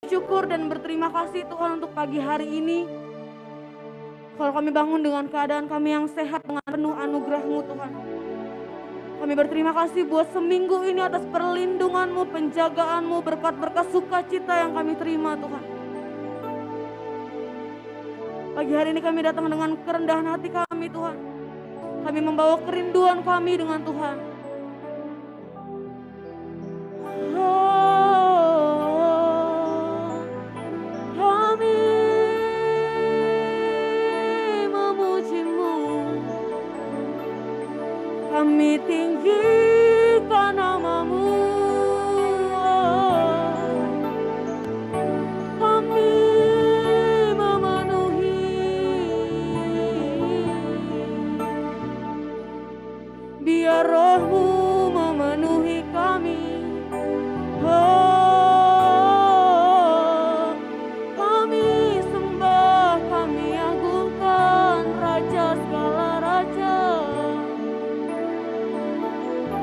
bersyukur dan berterima kasih Tuhan untuk pagi hari ini. Kalau kami bangun dengan keadaan kami yang sehat dengan penuh anugerah-Mu Tuhan. Kami berterima kasih buat seminggu ini atas perlindungan-Mu, penjagaan-Mu, berkat-berkat sukacita yang kami terima Tuhan. Pagi hari ini kami datang dengan kerendahan hati kami Tuhan. Kami membawa kerinduan kami dengan Tuhan. Kami memuji-Mu. Kami tinggikan nama-Mu. Kami memenuhi. Biar Roh-Mu memenuhi kami. Oh, kami sembah, kami agungkan Raja segala raja.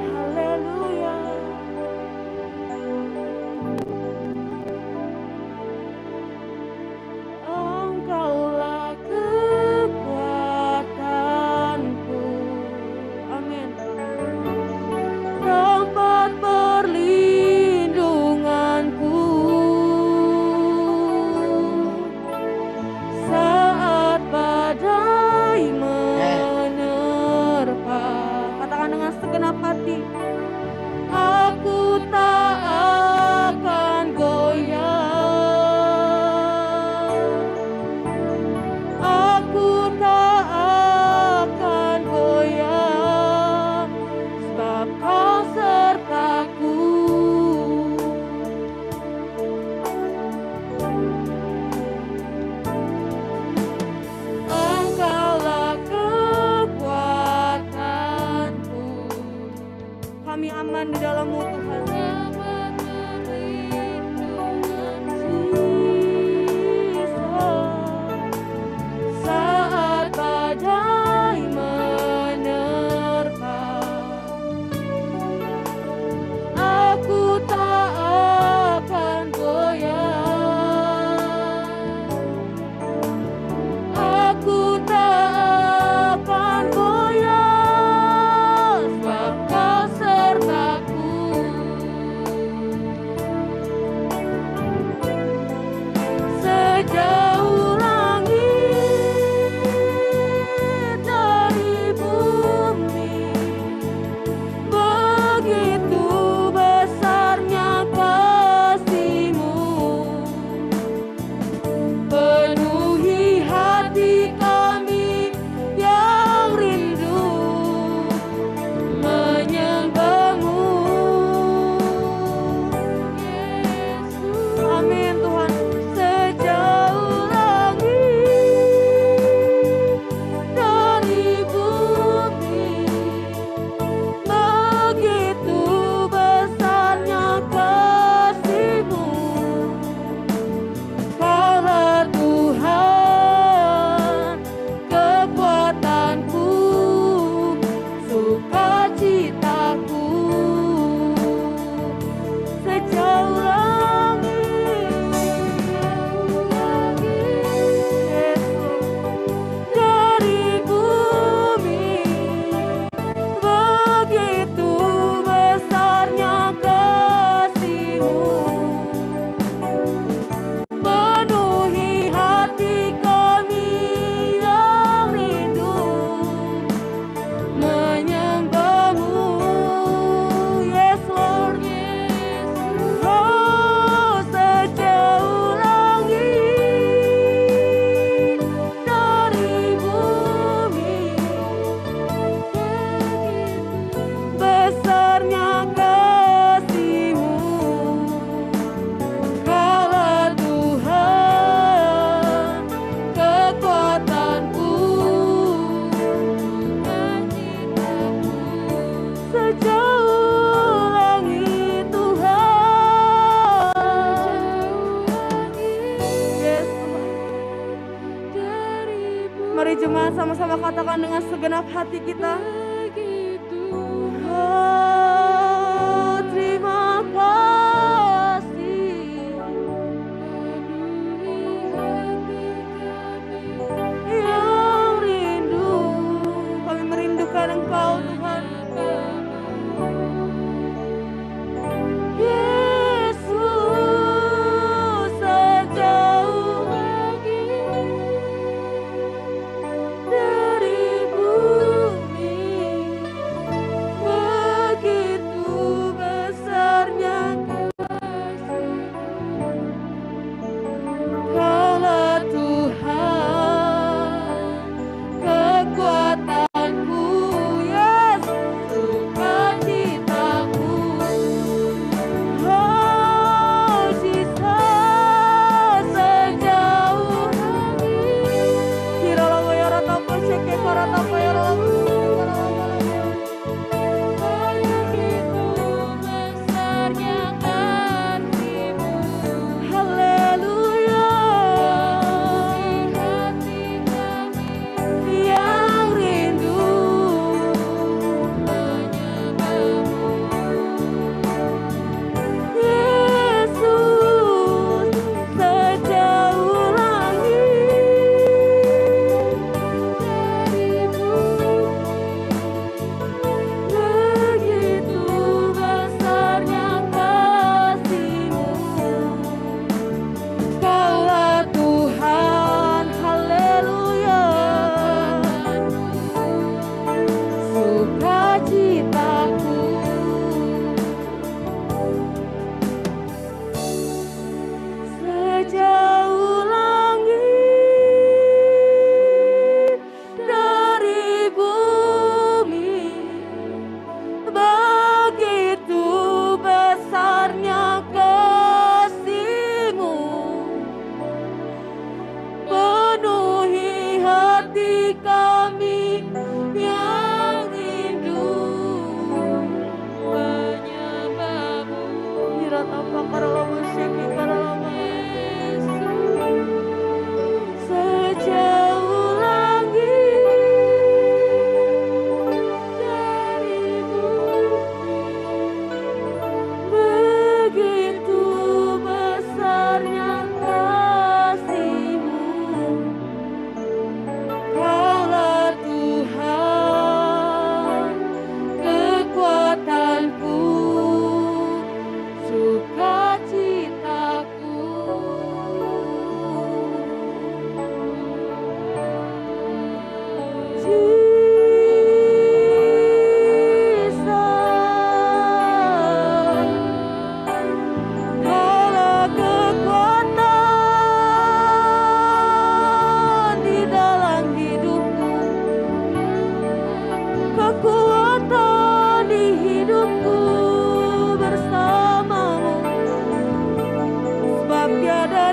Haleluya. Engkaulah kekuatanku. Amin. Tempat perlindunganku saat badai menerpa. Katakan dengan segenap hati. Aku tak akan goyah. Aku tak akan goyah. Sebab Kau sertaku. Engkaulah kekuatanku. Kami aman di dalam-Mu Tuhan. Saat badai menerpa, aku tak akan goyah. Aku tak akan goyah, sebab Kau sertaku. Sejauh langit dari bumi, begitu besarnya kasih-Mu. Penuhi hati kami yang rindu menyembah-Mu. Amin Tuhan. Sejauh langit dari bumi, begitu besarnya kasih-Mu. Kaulah Tuhan, kekuatanku, sukacitaku. Sejauh langit, Yesus, dari bumi, begitu besarnya kasih-Mu. Penuhi hati kami yang rindu menyembah-Mu. Yes Lord. Oh, sejauh langit dari bumi, besarnya kasih-Mu. Kaulah Tuhan, kekuatanku, sejauh langit Tuhan. Yes Tuhan. Mari jemaat sama-sama katakan dengan segenap hati kita. Oh, terima kasih.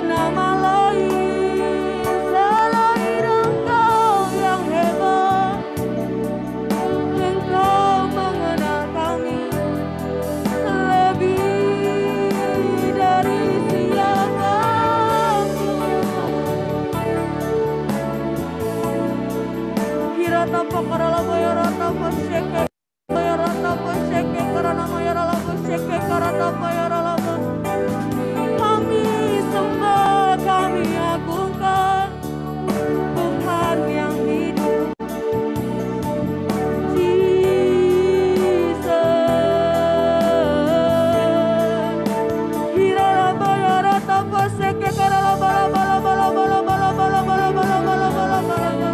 nama lain selain Engkau yang hebat. Engkau mengenal kami lebih dari siapapun. Hirata pakarala bayara tapa sheke bayara tapa sheke karana mayara lava sheke karata bayara lava. Kami sembah, kami agungkan Tuhan yang hidup, Jesus. Hirala bayara tapa sheke karala bala bala bala bala bala bala bala bala bala bala bala.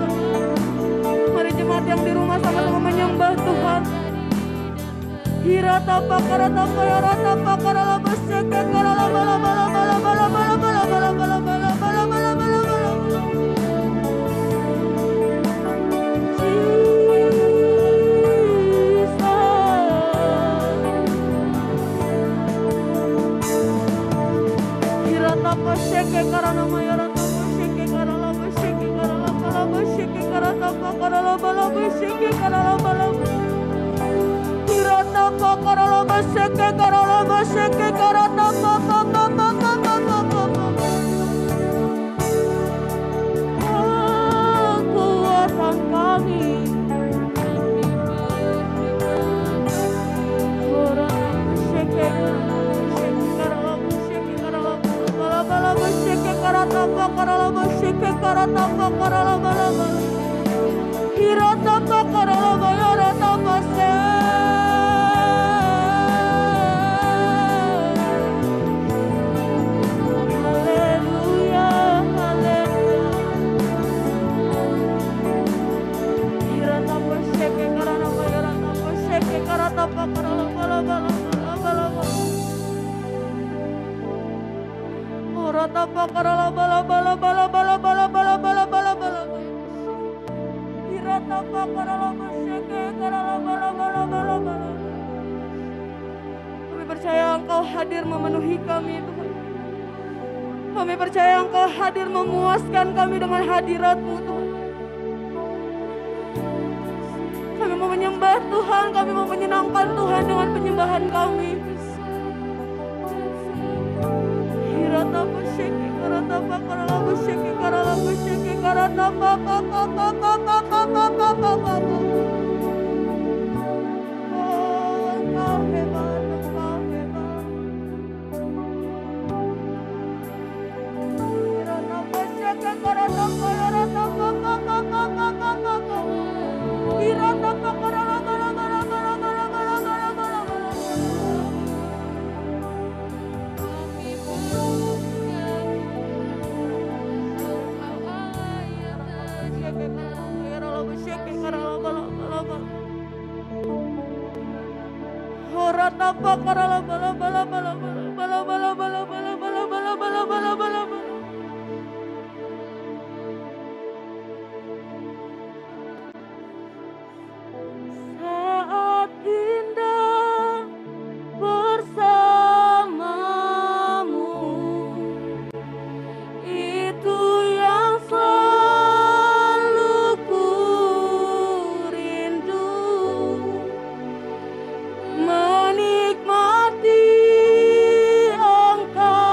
Mari jemaat yang di rumah sama-sama menyembah Tuhan. Hirata pakarata bayarata pakarala baseke karala bala bala bala bala bala bala bala bala bala bala bala bala bala. Hirata baseke karana mayarata baseke karala baseke karala bala baseke karata pakarala bala baseke karala bala. Hirata pakarala baseke karala baseke karata kekuatan kami. Hirata baseke karala baseke karala bala bala baseke karata pakarala baseke karata pakarala bala bala. Hirata pakarala bayarata baseke. Rata pakarala bala bala bala bala bala bala bala bala bala. Hirata pakarala baseke karala bala bala bala bala. Kami percaya Engkau hadir memenuhi kami Tuhan. Kami percaya Engkau hadir memuaskan kami dengan hadirat-Mu Tuhan. Kami mau menyembah Tuhan, kami mau menyenangkan Tuhan dengan penyembahan kami. Hirata baseke karata pakarala baseke karala baseke karata pa. Oh, Engkau hebat, Engkau hebat. Hirata baseke karata bayarata pa. Hirata pakarala bala bala bala bala bala bala bala bala. Horata pakarala bala bala bala bala bala bala bala bala bala bala bala bala bala. Saat indah bersamamu, itu yang selalu ku rindu. Menikmati Engkau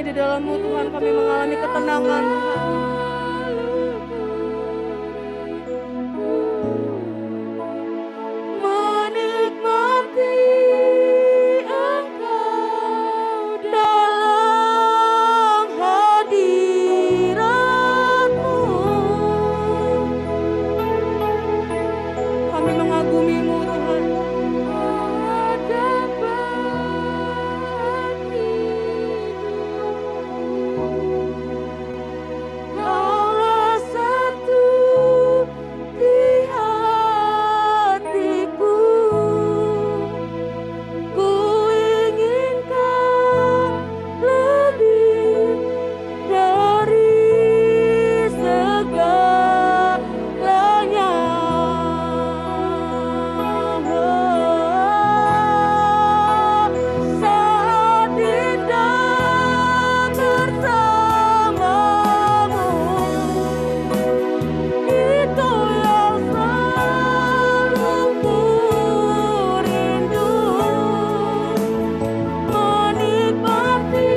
di dalam-Mu Tuhan kami mengalami ketenangan Tuhan. Menikmati Engkau dalam hadirat-Mu. Kami mengagumi-Mu Tuhan. Kaulah satu di hatiku. Ku inginkan lebih dari segalanya. Saat indah bersamamu, itu yang selalu ku rindu. Menikmati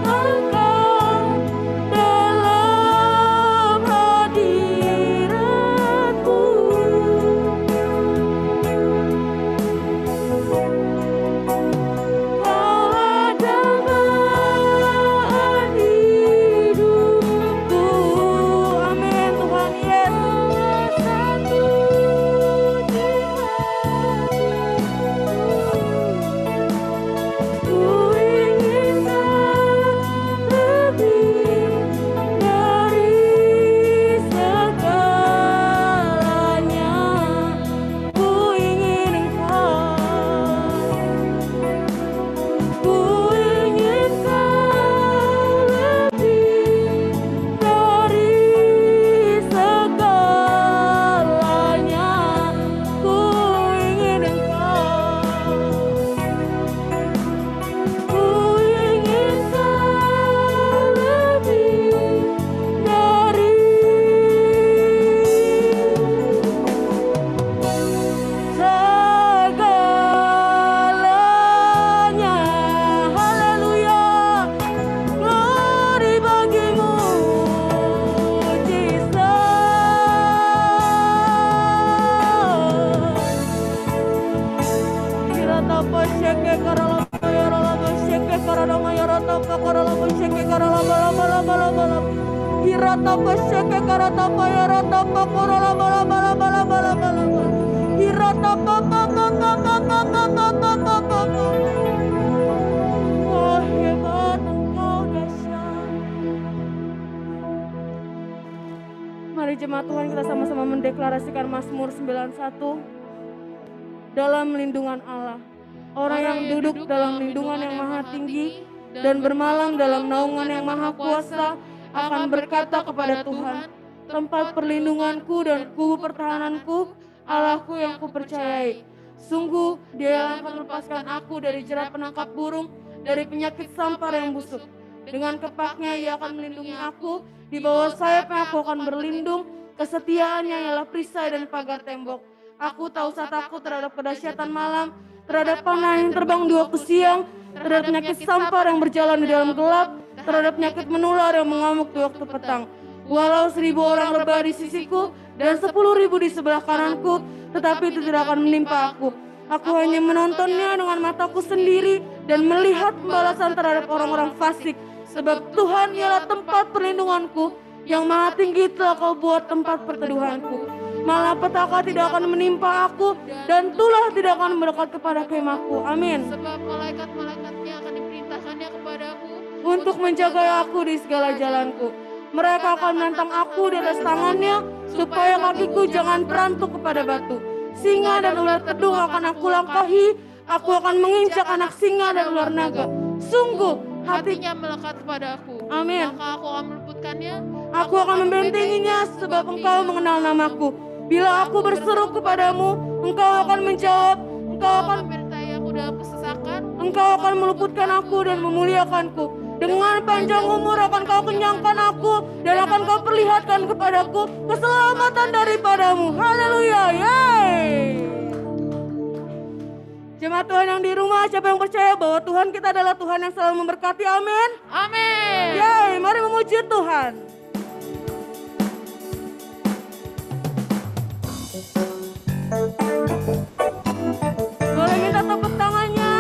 Engkau dalam hadirat-Mu. Kaulah dambaan hidupku. Amin Tuhan Yesus. Satu di hatiku. Ku inginkan lebih dari segalanya. Ku ingin Engkau. Ku inginkan lebih dari segalanya. Ku ingin Engkau. Ku inginkan lebih dari segalanya. Haleluya. Glory bagi-Mu, Jesus. Hiratapa sheke karalaba yaralaba sheke karadama yaratapa karalaba sheke karalaba laba laba laba laba. Hiratapa sheke karatapa yaratapa karalaba laba laba laba laba laba. Hiratapa pa pa pa pa pa pa pa pa pa pa pa. Oh hebat Engkau dahsyat. Mari jemaat Tuhan kita sama-sama mendeklarasikan Mazmur 91. Dalam lindungan Allah. Orang yang duduk dalam lindungan yang maha tinggi dan bermalam dalam naungan yang maha kuasa akan berkata kepada Tuhan, tempat perlindunganku dan kubu pertahananku, Allahku yang kupercayai. Sungguh Dia akan melepaskan aku dari jerat penangkap burung, dari penyakit sampar yang busuk. Dengan kepaknya Ia akan melindungi aku, di bawah sayapnya aku akan berlindung, kesetiaannya ialah perisai dan pagar tembok. Aku tahu saat takut terhadap kedahsyatan malam, terhadap panah yang terbang di waktu siang, terhadap penyakit sampar yang berjalan di dalam gelap, terhadap penyakit menular yang mengamuk di waktu petang. Walau 1000 orang rebah di sisiku dan 10.000 di sebelah kananku, tetapi itu tidak akan menimpa aku. Aku hanya menontonnya dengan mataku sendiri dan melihat pembalasan terhadap orang-orang fasik. Sebab Tuhan ialah tempat perlindunganku, yang maha tinggi telah Kau buat tempat perteduhanku. Malapetaka tidak akan menimpa aku, dan tulah tidak akan mendekat kepada kemahku. Amin. Sebab malaikat-malaikatnya akan diperintahkannya kepadaku Untuk menjaga aku di segala jalanku. Mereka akan menantang aku di atas tangannya, supaya kakiku jangan terantuk kepada batu. Singa dan ular tedung akan aku langkahi, aku akan menginjak anak singa dan ular naga. Sungguh hatinya melekat kepadaku. Amin. Maka aku akan meluputkannya. Aku akan membentenginya sebab Engkau mengenal namaku. Bila aku berseru kepadamu, Engkau akan menjawab. Engkau akan menyertai aku dalam kesesakan. Engkau akan meluputkan aku dan memuliakanku. Dengan panjang umur akan Kau kenyangkan aku, dan akan Kau perlihatkan kepadaku keselamatan daripadamu. Haleluya. Yeay. Jemaat Jemaat Tuhan yang di rumah, siapa yang percaya bahwa Tuhan kita adalah Tuhan yang selalu memberkati, amin. Amin. Yeay, mari memuji Tuhan. Boleh minta tepuk tangannya?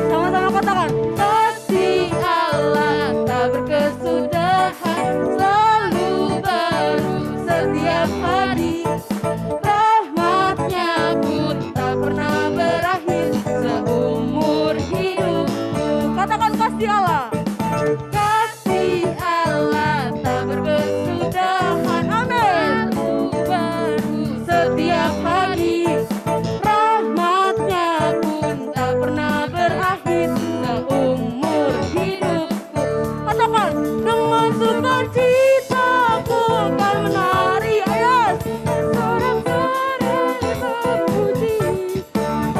Sama-sama katakan, kasih Allah tak berkesudahan, selalu baru setiap hari. Rahmatnya pun tak pernah berakhir seumur hidupku. Katakan kasih Allah. Kasih Allah tak berkesudahan, amin. Baru setiap hari. Rahmatnya pun tak pernah berakhir seumur hidupku. Katakan, dengan sukacita ku kan menari, ayat. Sorak-sorai memuji,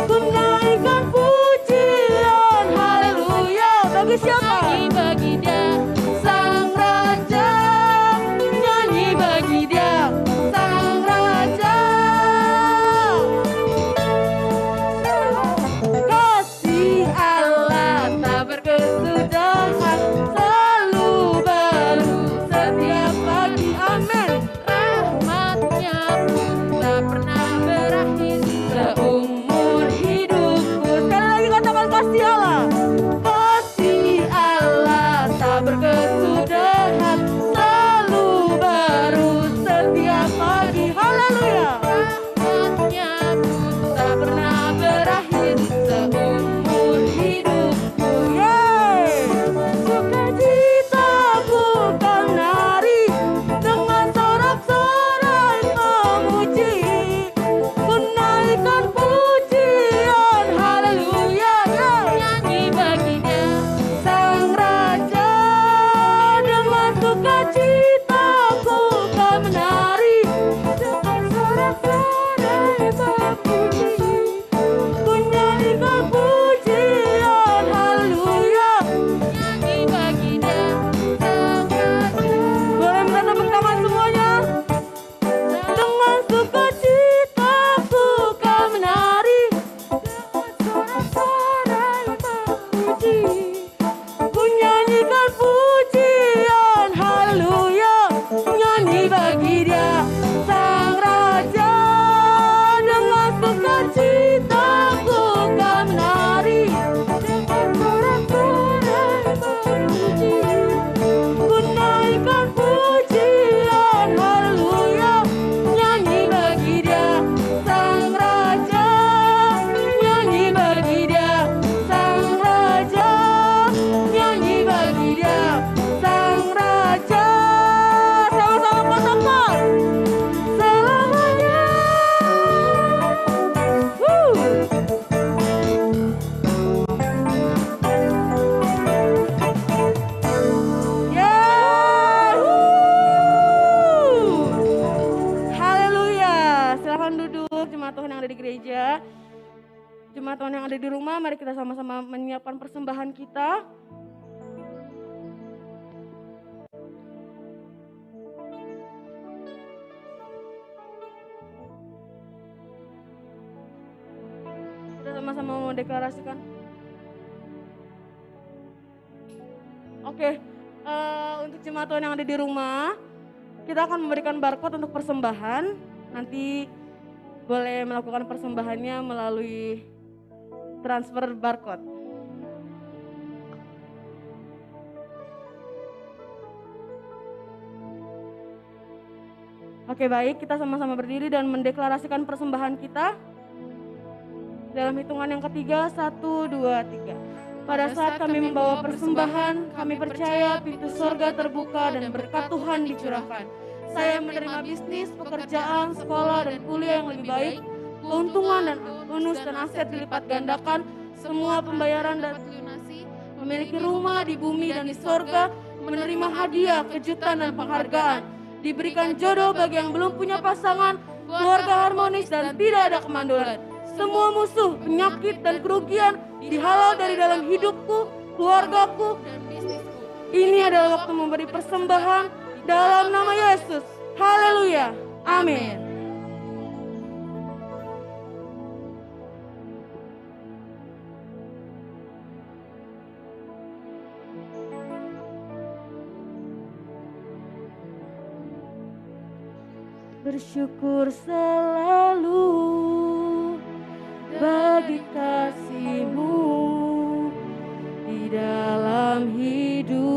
ku naikkan pujian, haleluya. Bagi siapa? Bagi dia, sang raja. Nyanyi bagi dia, sang raja. Kasih Allah tak berkesudahan, selalu baru setiap pagi, amin. Rahmatnya pun tak pernah berakhir seumur hidupku. Sekali lagi katakan kasih Allah. Kasih Allah tak berkesudahan, selalu baru setiap pagi, haleluya. Rahmatnya pun tak pernah berakhir seumur hidupku. Yeay. Sukacitaku kan menari, dengan sorak-sorai memuji, ku naikkan pujian, haleluya. Nyanyi bagi dia, sang raja. Dengan sukacitaku kan menari, dengan sorak-sorai memuji, ku nyanyikan pujian, haleluya. Nyanyi bagi dia, sang raja. Boleh minta tepuk tangan semuanya? Dengan sukacitaku kan menari, dengan sorak-sorai memuji, ku nyanyikan pujian, haleluya. Nyanyi bagi dia, sang raja. Dengan sukacitaku kan menari, dengan sorak-sorai memuji, ku naikkan pujian, haleluya. Nyanyi bagi dia, sang raja. Nyanyi bagi dia, sang raja. Nyanyi bagi dia, sang raja. Sama-sama katakan, selamanya. Yeay. Haleluya. Silakan duduk, jemaat Tuhan yang ada di gereja. Jemaat Tuhan yang ada di rumah, mari kita sama-sama menyiapkan persembahan kita. Kita sama-sama mendeklarasikan. Oke, untuk jemaat Tuhan yang ada di rumah, kita akan memberikan barcode untuk persembahan. Nanti boleh melakukan persembahannya melalui transfer barcode. Oke, baik, kita sama-sama berdiri dan mendeklarasikan persembahan kita. Dalam hitungan yang ketiga, 1, 2, 3. Pada saat kami membawa persembahan, kami percaya pintu surga terbuka dan berkat Tuhan dicurahkan. Saya menerima bisnis, pekerjaan, sekolah, dan kuliah yang lebih baik, keuntungan dan bonus dan aset dilipat gandakan, semua pembayaran dan lunasi, memiliki rumah di bumi dan di surga, menerima hadiah, kejutan, dan penghargaan, diberikan jodoh bagi yang belum punya pasangan, keluarga harmonis, dan tidak ada kemandulan. Semua musuh, penyakit, dan kerugian dihalau dari dalam hidupku, keluargaku, dan bisnisku. Ini adalah waktu memberi persembahan dalam nama Yesus. Haleluya. Amin. Bersyukur selalu bagi kasih-Mu di dalam hidupku,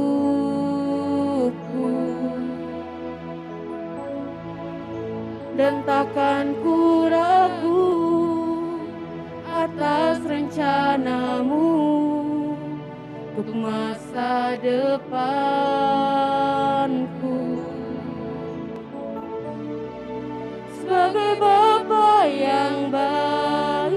dan takkan ku ragu atas rencana-Mu untuk masa depanku. Sebagai Bapa yang baik,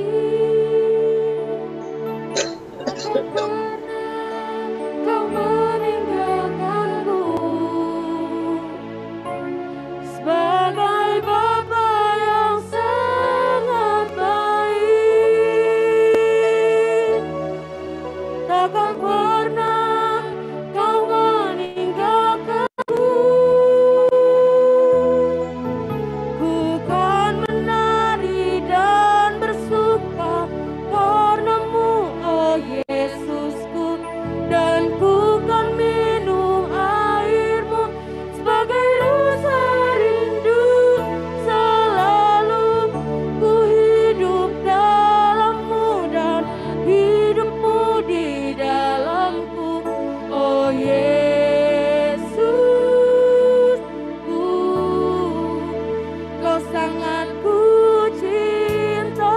takkan pernah Kau meninggalkanku. Sebagai Bapa yang sangat baik, takkan pernah Kau meninggalkanku. Ku kan menari dan bersuka karena-Mu, oh Yesusku, dan ku kan minum air-Mu sebagai rasa rindu. Selalu ku hidup dalam-Mu dan hidup-Mu di dalamku, oh Yesusku. Kau sangat ku cinta.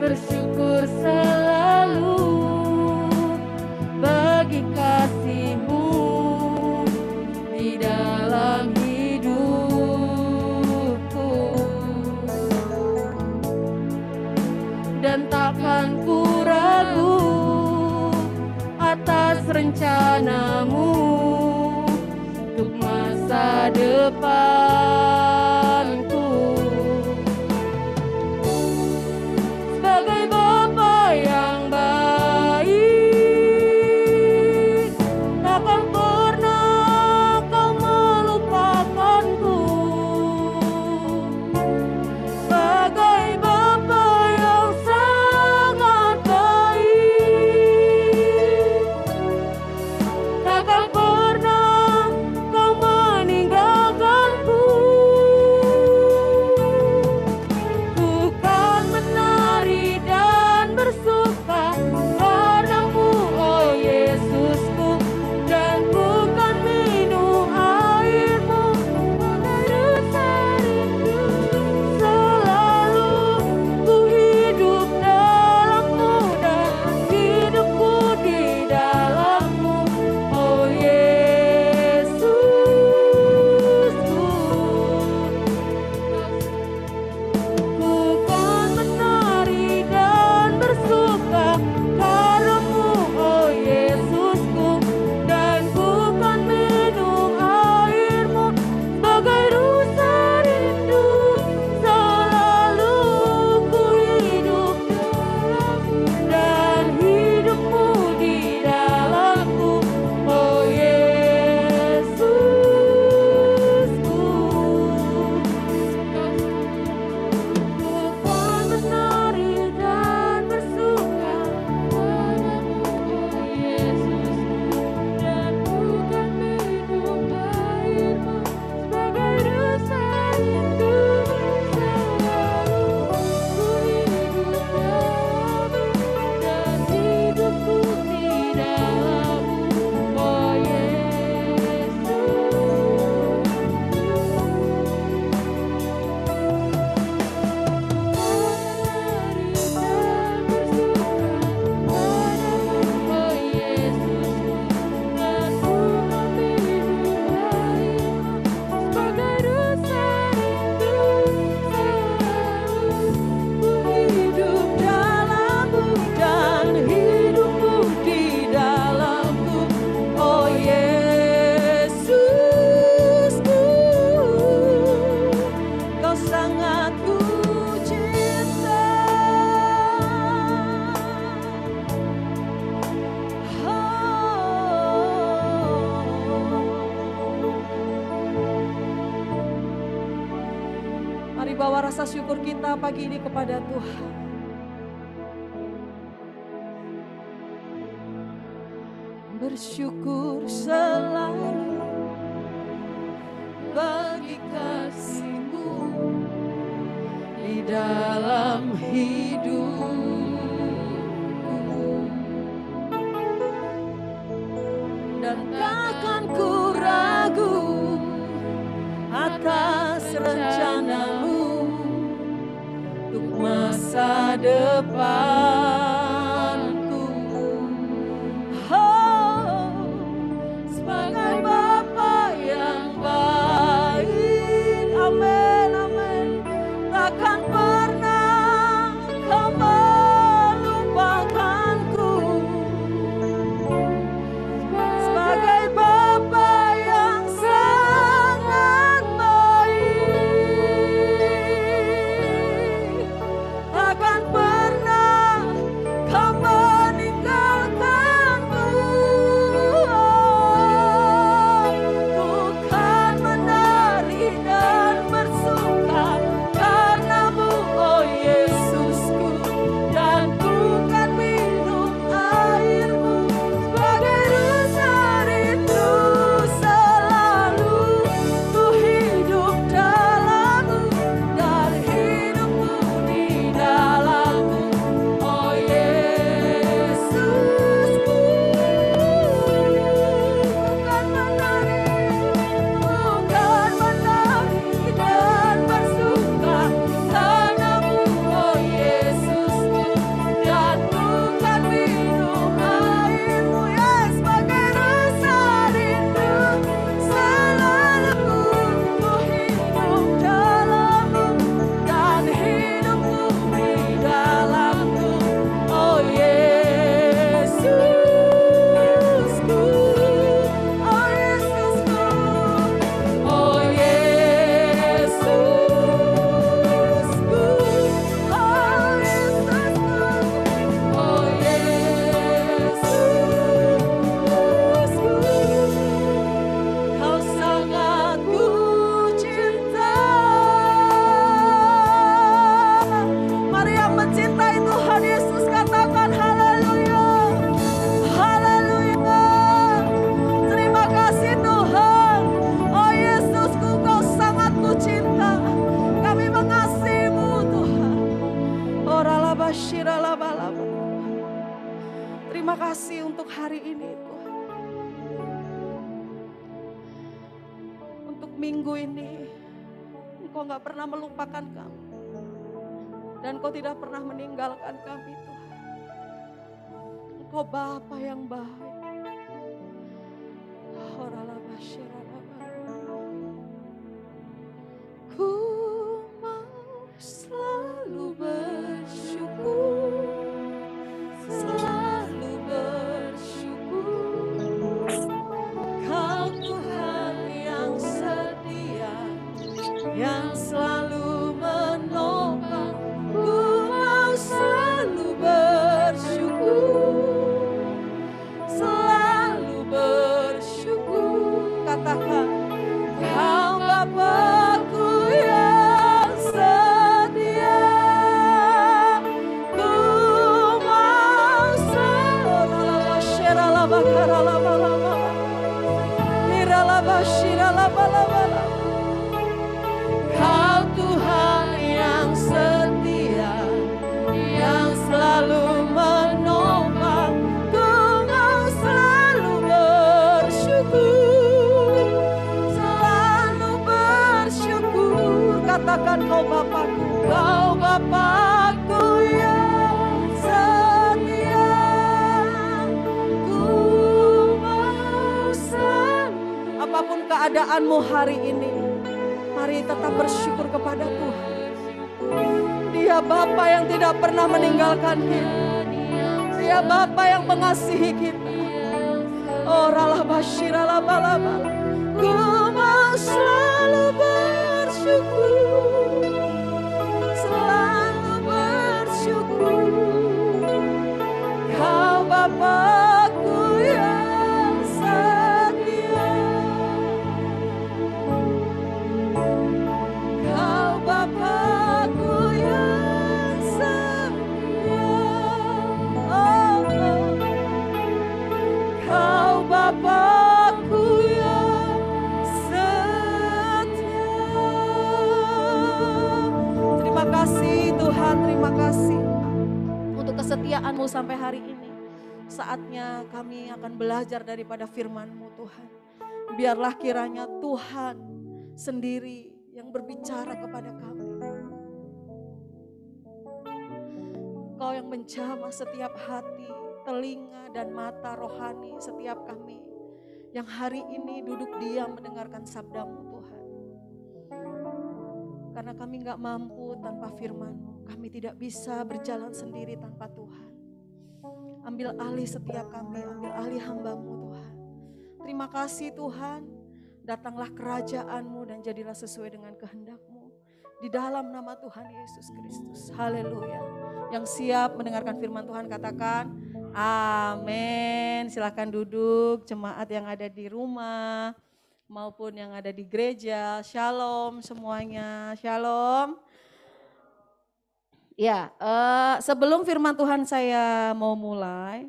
Bersyukur selalu bagi kasih-Mu di dalam hidupku, dan takkan ku ragu atas rencana-Mu untuk masa depanku. Sebagai Bapa yang baik, takkan pernah Kau melupakanku. Sebagai Bapa yang sangat baik, takkan pernah Kau meninggalkanku. Mari bawa rasa syukur kita pagi ini kepada Tuhan. Bersyukur selalu bagi kasih-Mu di dalam hidupku, dan takkan ku ragu atas rencana-Mu untuk masa depanku. Oh, sebagai Bapa yang baik, amin, amin, takkan pernah Kau melupakanku. Sebagai Bapa yang sangat baik, takkan pernah Kau meninggalkanku. Ku kan menari dan bersuka karena-Mu, oh Yesusku, dan ku kan minum air-Mu sebagai rasa rindu selalu. Ku hidup dalam-Mu dan hidupku di dalam-Mu, oh Yesusku. Bukan menari dan bersuka karena-Mu, oh Yesusku, dan bukan minum air-Mu, ya, sebagai rasa rindu selalu. Ku hidup dalam-Mu dan hidupku di dalam-Mu, oh Yesusku, oh Yesusku, oh Yesusku, oh Yesusku, oh Yesusku. Kau sangat ku cinta. Mari yang mencintai Tuhan Yesus katakan haleluya, haleluya. Terima kasih Tuhan, oh Yesusku, Kau sangat ku cinta. Kami mengasihi-Mu Tuhan. Oh ralabashiralabalaba. Terima kasih untuk hari ini Tuhan. Untuk minggu ini Engkau gak pernah melupakan kami, dan Kau tidak pernah meninggalkan kami Tuhan. Engkau Bapa yang baik. Oh ralabashiralabalaba. Ku mau selalu bersyukur, selalu bersyukur. Kau Tuhan yang setia, yang selalu menopang. Ku mau selalu bersyukur, selalu bersyukur. Katakan, Kau Bapa-Ku yang setia. Ku mau selalu Kau Tuhan yang setia, yang selalu menopang. Ku mau selalu bersyukur, selalu bersyukur. Katakan, Kau Bapa-Ku, Kau Bapa-Ku yang setia. Ku mau selalu. Apapun keadaanmu hari ini, mari tetap bersyukur kepada Tuhan. Dia Bapa yang tidak pernah meninggalkan kita. Dia Bapa yang mengasihi kita. Oh ralabashiralabalaba. Ku mau selalu bersyukur, selalu bersyukur. Kau Bapa-Ku yang setia. Kau Bapa Tuhan, terima kasih untuk kesetiaan-Mu sampai hari ini. Saatnya kami akan belajar daripada firman-Mu Tuhan. Biarlah kiranya Tuhan sendiri yang berbicara kepada kami. Engkau yang menjamah setiap hati, telinga dan mata rohani setiap kami. Yang hari ini duduk diam mendengarkan sabda-Mu Tuhan. Karena kami gak mampu tanpa firman-Mu. Kami tidak bisa berjalan sendiri tanpa Tuhan. Ambil alih setiap kami, ambil alih hamba-Mu Tuhan. Terima kasih Tuhan. Datanglah kerajaan-Mu dan jadilah sesuai dengan kehendak-Mu. Di dalam nama Tuhan Yesus Kristus. Haleluya. Yang siap mendengarkan firman Tuhan katakan amin. Silakan duduk jemaat yang ada di rumah maupun yang ada di gereja. Shalom semuanya. Shalom. Ya, sebelum firman Tuhan saya mau mulai,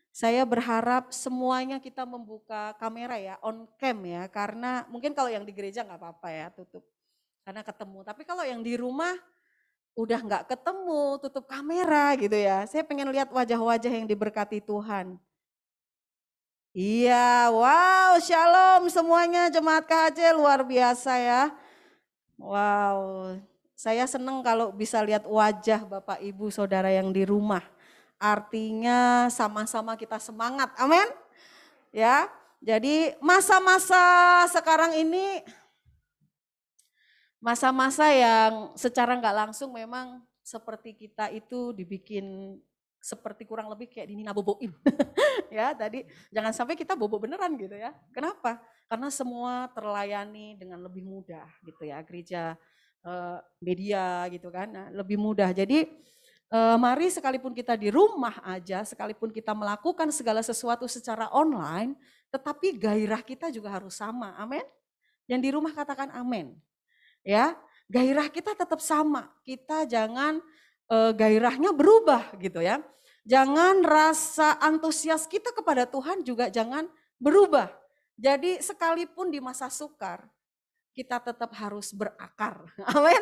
saya berharap semuanya kita membuka kamera ya, on cam ya. Karena mungkin kalau yang di gereja nggak apa-apa ya, tutup. Karena ketemu. Tapi kalau yang di rumah udah nggak ketemu, tutup kamera gitu ya. Saya pengen lihat wajah-wajah yang diberkati Tuhan. Iya, wow, shalom semuanya jemaat KHC luar biasa ya. Wow, saya seneng kalau bisa lihat wajah Bapak Ibu Saudara yang di rumah. Artinya sama-sama kita semangat, amin. Ya, jadi masa-masa sekarang ini masa-masa yang secara nggak langsung memang seperti kita itu dibikin seperti kurang lebih kayak Nina boboin. Ya tadi jangan sampai kita bobo beneran gitu ya. Kenapa? Karena semua terlayani dengan lebih mudah gitu ya. Gereja, media gitu kan, nah, lebih mudah. Jadi mari sekalipun kita di rumah aja, sekalipun kita melakukan segala sesuatu secara online, tetapi gairah kita juga harus sama, amin. Yang di rumah katakan amin. Ya, gairah kita tetap sama. Kita jangan gairahnya berubah gitu ya. Jangan rasa antusias kita kepada Tuhan juga jangan berubah. Jadi sekalipun di masa sukar, kita tetap harus berakar. Amin.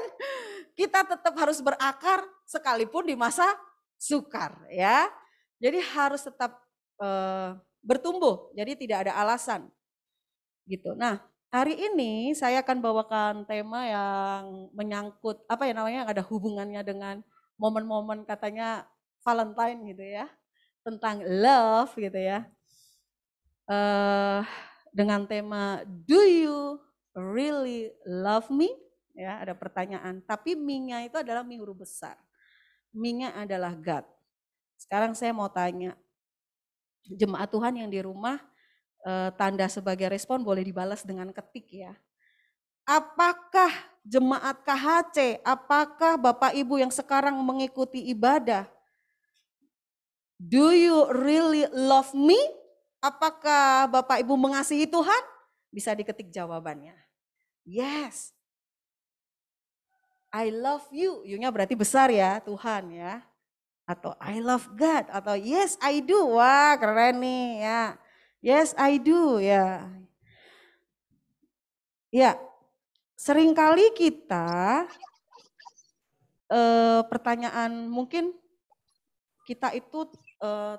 Kita tetap harus berakar sekalipun di masa sukar ya. Jadi harus tetap bertumbuh. Jadi tidak ada alasan. Gitu. Nah, hari ini saya akan bawakan tema yang menyangkut apa ya namanya, yang ada hubungannya dengan momen-momen katanya Valentine gitu ya, tentang love gitu ya. Dengan tema Do you really love me? Ya, ada pertanyaan. Tapi me-nya itu adalah me huruf besar. Me-nya adalah God. Sekarang saya mau tanya, jemaat Tuhan yang di rumah, tanda sebagai respon boleh dibalas dengan ketik ya. Apakah jemaat KHC, apakah Bapak Ibu yang sekarang mengikuti ibadah, do you really love me? Apakah Bapak Ibu mengasihi Tuhan? Bisa diketik jawabannya. Yes. I love you. You-nya berarti besar ya, Tuhan ya. Atau I love God. Atau yes I do. Wah keren nih ya. Yes I do ya. Ya, seringkali kita pertanyaan mungkin kita itu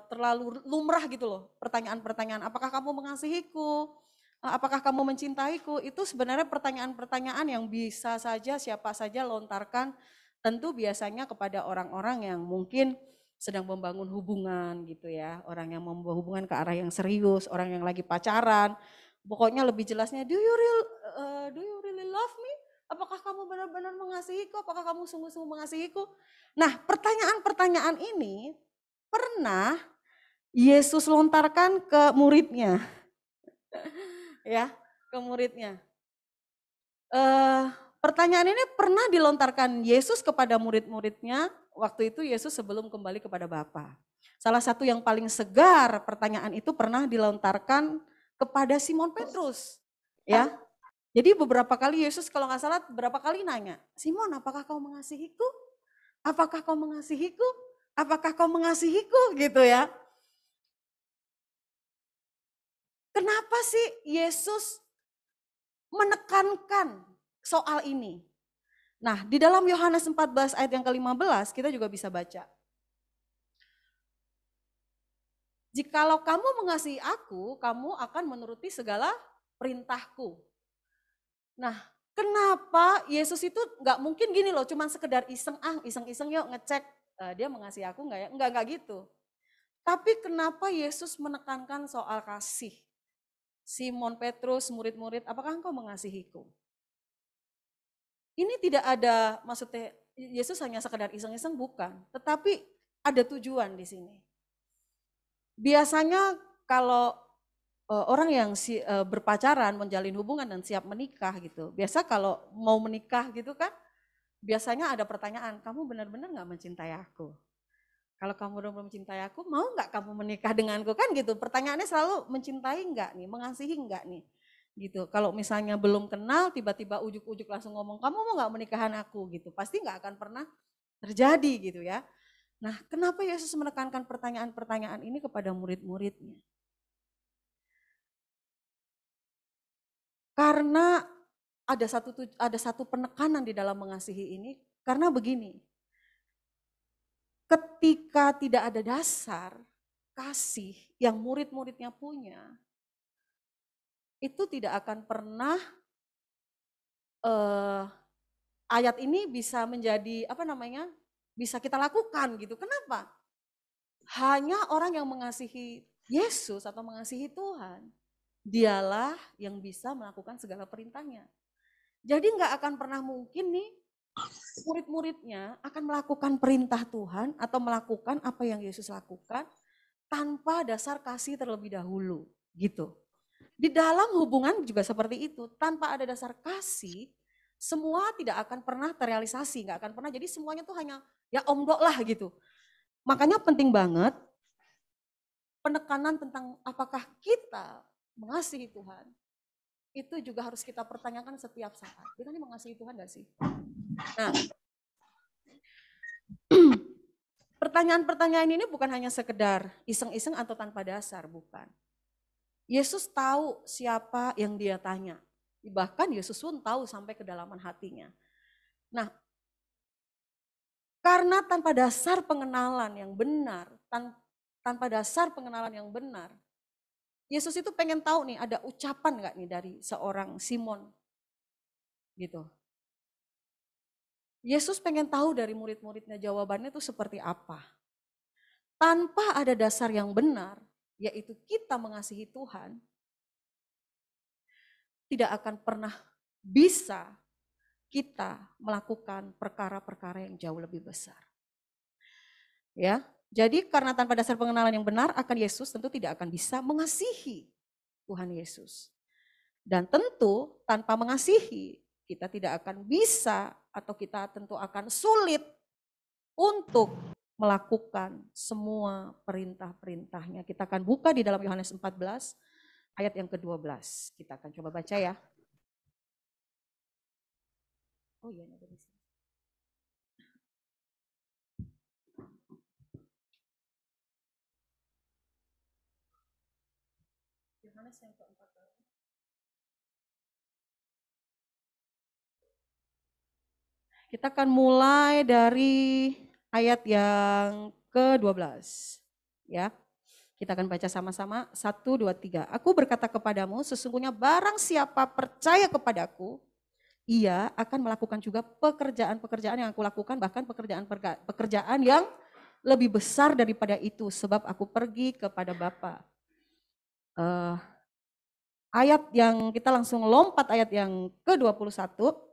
terlalu lumrah gitu loh. Pertanyaan-pertanyaan, apakah kamu mengasihiku? Apakah kamu mencintaiku? Itu sebenarnya pertanyaan-pertanyaan yang bisa saja siapa saja lontarkan. Tentu biasanya kepada orang-orang yang mungkin sedang membangun hubungan gitu ya. Orang yang membawa hubungan ke arah yang serius, orang yang lagi pacaran. Pokoknya lebih jelasnya, do you really love me? Apakah kamu benar-benar mengasihiku? Apakah kamu sungguh-sungguh mengasihiku? Nah, pertanyaan-pertanyaan ini pernah Yesus lontarkan ke muridnya. Ya, ke muridnya. Pertanyaan ini pernah dilontarkan Yesus kepada murid-muridnya waktu itu Yesus sebelum kembali kepada Bapa. Salah satu yang paling segar pertanyaan itu pernah dilontarkan kepada Simon Petrus. Ya, jadi beberapa kali Yesus kalau nggak salah berapa kali nanya, Simon apakah kau mengasihiku? Apakah kau mengasihiku? Apakah kau mengasihiku? Gitu ya. Kenapa sih Yesus menekankan soal ini? Nah, di dalam Yohanes 14 ayat yang ke-15 kita juga bisa baca. Jikalau kamu mengasihi aku, kamu akan menuruti segala perintahku. Nah, kenapa Yesus itu nggak mungkin gini loh, cuman sekedar iseng-iseng yuk ngecek dia mengasihi aku nggak ya? Enggak gitu. Tapi kenapa Yesus menekankan soal kasih? Simon Petrus, murid-murid, apakah engkau mengasihiku? Ini tidak ada, maksudnya Yesus hanya sekedar iseng-iseng, bukan. Tetapi ada tujuan di sini. Biasanya kalau orang yang berpacaran, menjalin hubungan dan siap menikah gitu. Biasa kalau mau menikah gitu kan, biasanya ada pertanyaan, kamu benar-benar gak mencintai aku? Kalau kamu benar-benar mencintai aku, mau gak kamu menikah denganku? Kan gitu, pertanyaannya selalu mencintai gak nih, mengasihi gak nih? Gitu. Kalau misalnya belum kenal, tiba-tiba ujuk-ujuk langsung ngomong, kamu mau gak menikahan aku? Gitu. Pasti gak akan pernah terjadi gitu ya. Nah, kenapa Yesus menekankan pertanyaan-pertanyaan ini kepada murid-muridnya? Karena ada satu penekanan di dalam mengasihi ini, karena begini, ketika tidak ada dasar kasih yang murid-muridnya punya, itu tidak akan pernah ayat ini bisa menjadi bisa kita lakukan gitu. Kenapa? Hanya orang yang mengasihi Yesus atau mengasihi Tuhan, dialah yang bisa melakukan segala perintahnya. Jadi nggak akan pernah mungkin nih murid-muridnya akan melakukan perintah Tuhan atau melakukan apa yang Yesus lakukan tanpa dasar kasih terlebih dahulu gitu. Di dalam hubungan juga seperti itu, tanpa ada dasar kasih, semua tidak akan pernah terrealisasi, nggak akan pernah. Jadi semuanya tuh hanya ya omdok lah gitu. Makanya penting banget penekanan tentang apakah kita mengasihi Tuhan, itu juga harus kita pertanyakan setiap saat. Kita ini mengasihi Tuhan gak sih? Nah, pertanyaan-pertanyaan ini bukan hanya sekedar iseng-iseng atau tanpa dasar, bukan. Yesus tahu siapa yang dia tanya. Bahkan Yesus pun tahu sampai kedalaman hatinya. Nah, karena tanpa dasar pengenalan yang benar, tanpa dasar pengenalan yang benar, Yesus itu pengen tahu nih ada ucapan gak nih dari seorang Simon gitu. Yesus pengen tahu dari murid-muridnya jawabannya itu seperti apa. Tanpa ada dasar yang benar, yaitu kita mengasihi Tuhan, tidak akan pernah bisa kita melakukan perkara-perkara yang jauh lebih besar. Ya, jadi karena tanpa dasar pengenalan yang benar akan Yesus tentu tidak akan bisa mengasihi Tuhan Yesus. Dan tentu tanpa mengasihi kita tidak akan bisa atau kita tentu akan sulit untuk melakukan semua perintah-perintahnya. Kita akan buka di dalam Yohanes 14 ayat yang ke-12. Kita akan coba baca ya. Oh iya, ada di sini. Yohanes yang ke-14. Kita akan mulai dari ayat yang ke-12. Ya. Kita akan baca sama-sama, 1, 2, 3. Aku berkata kepadamu, sesungguhnya barang siapa percaya kepadaku, ia akan melakukan juga pekerjaan-pekerjaan yang aku lakukan, bahkan pekerjaan yang lebih besar daripada itu, sebab aku pergi kepada Bapa. Ayat yang kita langsung lompat ayat yang ke-21.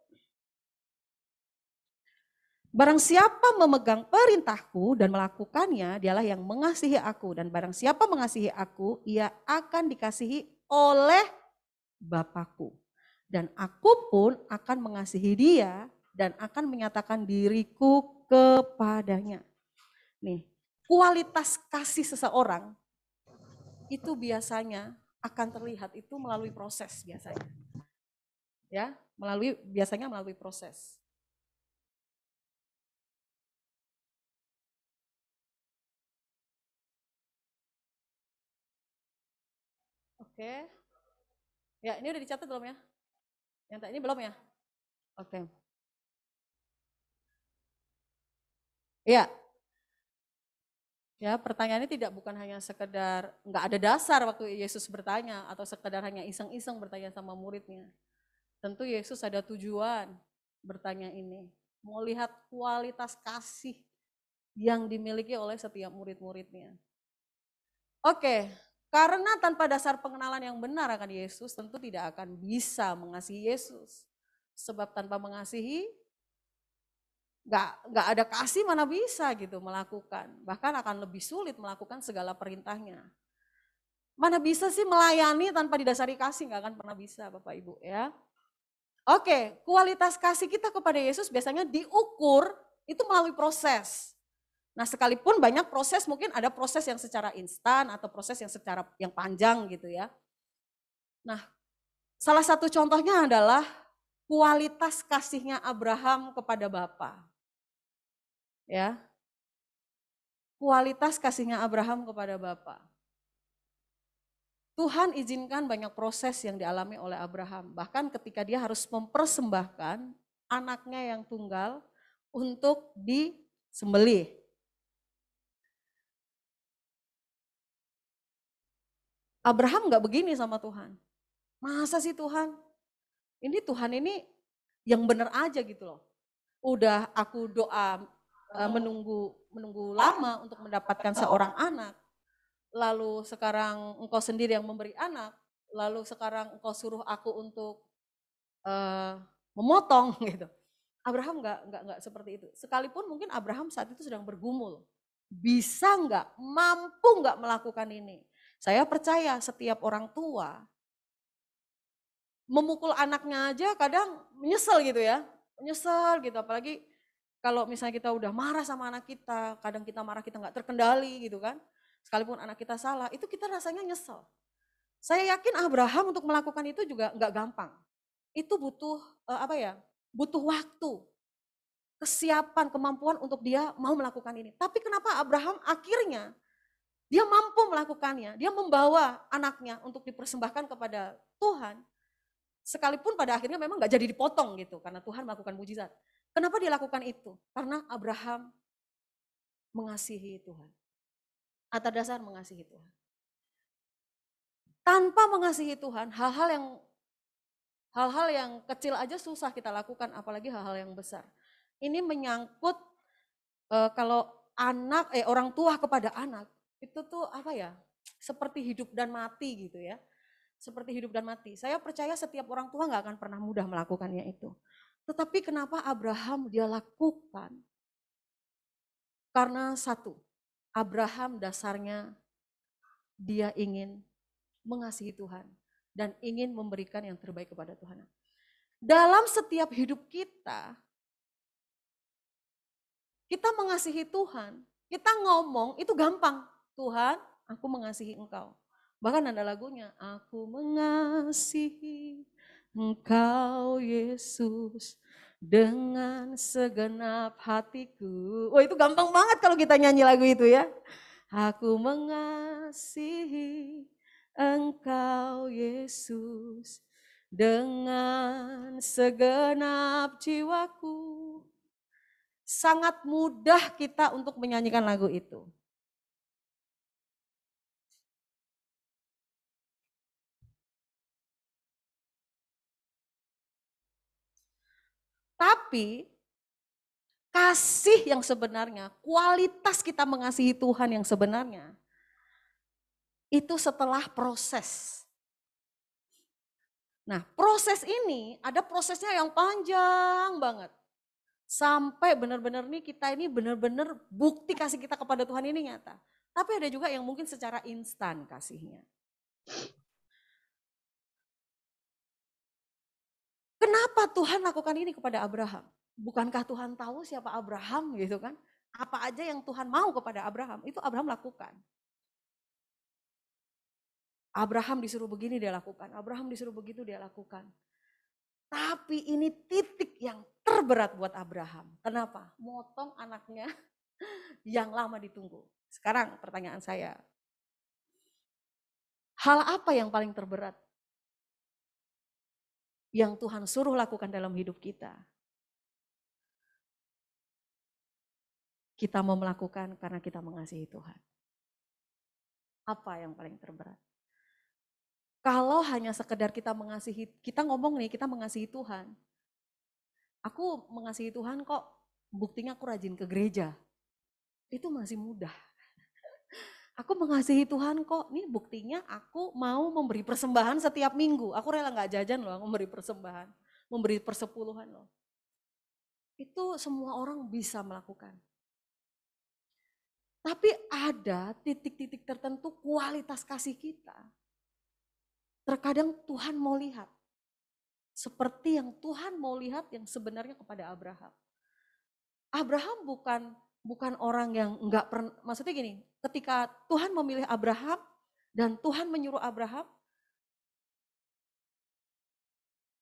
Barang siapa memegang perintahku dan melakukannya, dialah yang mengasihi aku. Dan barang siapa mengasihi aku, ia akan dikasihi oleh Bapakku. Dan aku pun akan mengasihi dia dan akan menyatakan diriku kepadanya. Nih, kualitas kasih seseorang itu biasanya akan terlihat itu melalui proses biasanya. Ya, biasanya melalui proses. Oke. Ya, ini udah dicatat belum ya? Yang ini belum ya? Oke. Ya, ya pertanyaannya bukan hanya sekedar nggak ada dasar waktu Yesus bertanya atau sekedar hanya iseng-iseng bertanya sama muridnya. Tentu Yesus ada tujuan bertanya ini. Mau lihat kualitas kasih yang dimiliki oleh setiap murid-muridnya. Oke, karena tanpa dasar pengenalan yang benar akan Yesus, tentu tidak akan bisa mengasihi Yesus. Sebab tanpa mengasihi, nggak ada kasih mana bisa gitu melakukan. Bahkan akan lebih sulit melakukan segala perintahnya. Mana bisa sih melayani tanpa didasari kasih, nggak akan pernah bisa Bapak Ibu ya. Oke, kualitas kasih kita kepada Yesus biasanya diukur itu melalui proses. Nah, sekalipun banyak proses, mungkin ada proses yang secara instan atau proses yang panjang gitu ya. Nah, salah satu contohnya adalah kualitas kasihnya Abraham kepada Bapa. Ya. Kualitas kasihnya Abraham kepada Bapa. Tuhan izinkan banyak proses yang dialami oleh Abraham. Bahkan ketika dia harus mempersembahkan anaknya yang tunggal untuk disembelih. Abraham gak begini sama Tuhan. Masa sih Tuhan? Ini Tuhan ini yang benar aja gitu loh. Udah aku doa menunggu lama untuk mendapatkan seorang anak. Lalu sekarang engkau sendiri yang memberi anak. Lalu sekarang engkau suruh aku untuk memotong gitu. Abraham nggak seperti itu. Sekalipun mungkin Abraham saat itu sedang bergumul. Bisa nggak, mampu nggak melakukan ini. Saya percaya setiap orang tua memukul anaknya aja kadang menyesal gitu ya. Menyesal gitu, apalagi kalau misalnya kita udah marah sama anak kita, kadang kita marah kita nggak terkendali gitu kan. Sekalipun anak kita salah, itu kita rasanya nyesel. Saya yakin Abraham untuk melakukan itu juga nggak gampang. Itu butuh butuh waktu, kesiapan, kemampuan untuk dia mau melakukan ini. Tapi kenapa Abraham akhirnya dia mampu melakukannya, dia membawa anaknya untuk dipersembahkan kepada Tuhan, sekalipun pada akhirnya memang gak jadi dipotong gitu, karena Tuhan melakukan mujizat. Kenapa dia lakukan itu? Karena Abraham mengasihi Tuhan. Atas dasar mengasihi Tuhan. Tanpa mengasihi Tuhan, hal-hal yang kecil aja susah kita lakukan, apalagi hal-hal yang besar. Ini menyangkut kalau orang tua kepada anak, itu tuh seperti hidup dan mati gitu ya. Seperti hidup dan mati. Saya percaya setiap orang tua gak akan pernah mudah melakukannya itu. Tetapi kenapa Abraham dia lakukan? Karena satu, Abraham dasarnya dia ingin mengasihi Tuhan dan ingin memberikan yang terbaik kepada Tuhan. Dalam setiap hidup kita mengasihi Tuhan, kita ngomong itu gampang. Tuhan, aku mengasihi Engkau. Bahkan ada lagunya, aku mengasihi Engkau Yesus dengan segenap hatiku. Wah itu gampang banget kalau kita nyanyi lagu itu ya. Aku mengasihi Engkau Yesus dengan segenap jiwaku. Sangat mudah kita untuk menyanyikan lagu itu. Tapi kasih yang sebenarnya, kualitas kita mengasihi Tuhan yang sebenarnya, itu setelah proses. Nah proses ini ada prosesnya yang panjang banget. Sampai benar-benar nih kita ini benar-benar bukti kasih kita kepada Tuhan ini nyata. Tapi ada juga yang mungkin secara instan kasihnya. Kenapa Tuhan lakukan ini kepada Abraham? Bukankah Tuhan tahu siapa Abraham gitu kan? Apa aja yang Tuhan mau kepada Abraham, itu Abraham lakukan. Abraham disuruh begini dia lakukan, Abraham disuruh begitu dia lakukan. Tapi ini titik yang terberat buat Abraham. Kenapa? Motong anaknya yang lama ditunggu. Sekarang pertanyaan saya, hal apa yang paling terberat yang Tuhan suruh lakukan dalam hidup kita? kita mau melakukan karena kita mengasihi Tuhan? Apa yang paling terberat? Kalau hanya sekedar kita mengasihi, kita ngomong nih, kita mengasihi Tuhan. Aku mengasihi Tuhan kok, buktinya aku rajin ke gereja. Itu masih mudah. Aku mengasihi Tuhan kok, nih buktinya aku mau memberi persembahan setiap minggu. Aku rela gak jajan loh, aku memberi persembahan, memberi persepuluhan loh. Itu semua orang bisa melakukan. Tapi ada titik-titik tertentu kualitas kasih kita. Terkadang Tuhan mau lihat. Seperti yang Tuhan mau lihat yang sebenarnya kepada Abraham. Abraham bukan orang yang enggak pernah, maksudnya gini, ketika Tuhan memilih Abraham dan Tuhan menyuruh Abraham,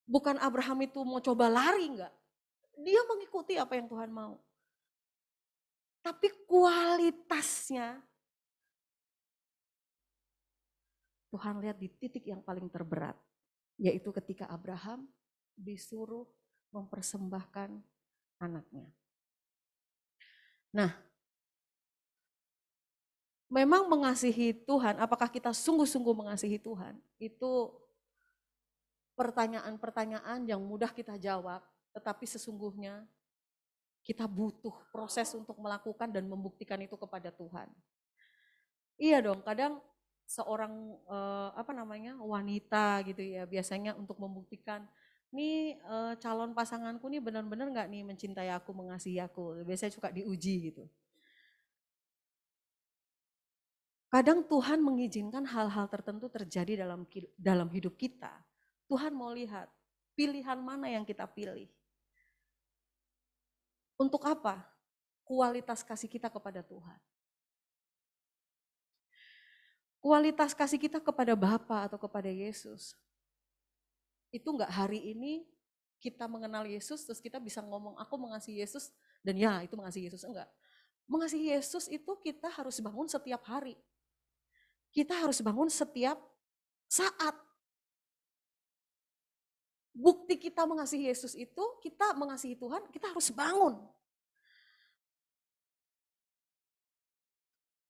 bukan Abraham itu mau coba lari enggak. Dia mengikuti apa yang Tuhan mau. Tapi kualitasnya Tuhan lihat di titik yang paling terberat, yaitu ketika Abraham disuruh mempersembahkan anaknya. Nah, memang mengasihi Tuhan, apakah kita sungguh-sungguh mengasihi Tuhan? Itu pertanyaan-pertanyaan yang mudah kita jawab, tetapi sesungguhnya kita butuh proses untuk melakukan dan membuktikan itu kepada Tuhan. Iya dong, kadang seorang wanita gitu ya, biasanya untuk membuktikan nih calon pasanganku nih benar-benar nggak nih mencintai aku, mengasihi aku, biasanya suka diuji gitu. Kadang Tuhan mengizinkan hal-hal tertentu terjadi dalam hidup kita. Tuhan mau lihat pilihan mana yang kita pilih. Untuk apa? Kualitas kasih kita kepada Tuhan. Kualitas kasih kita kepada Bapa atau kepada Yesus. Itu enggak hari ini kita mengenal Yesus terus kita bisa ngomong aku mengasihi Yesus dan ya itu mengasihi Yesus, enggak. Mengasihi Yesus itu kita harus bangun setiap hari. Kita harus bangun setiap saat. Bukti kita mengasihi Yesus itu kita mengasihi Tuhan, kita harus bangun.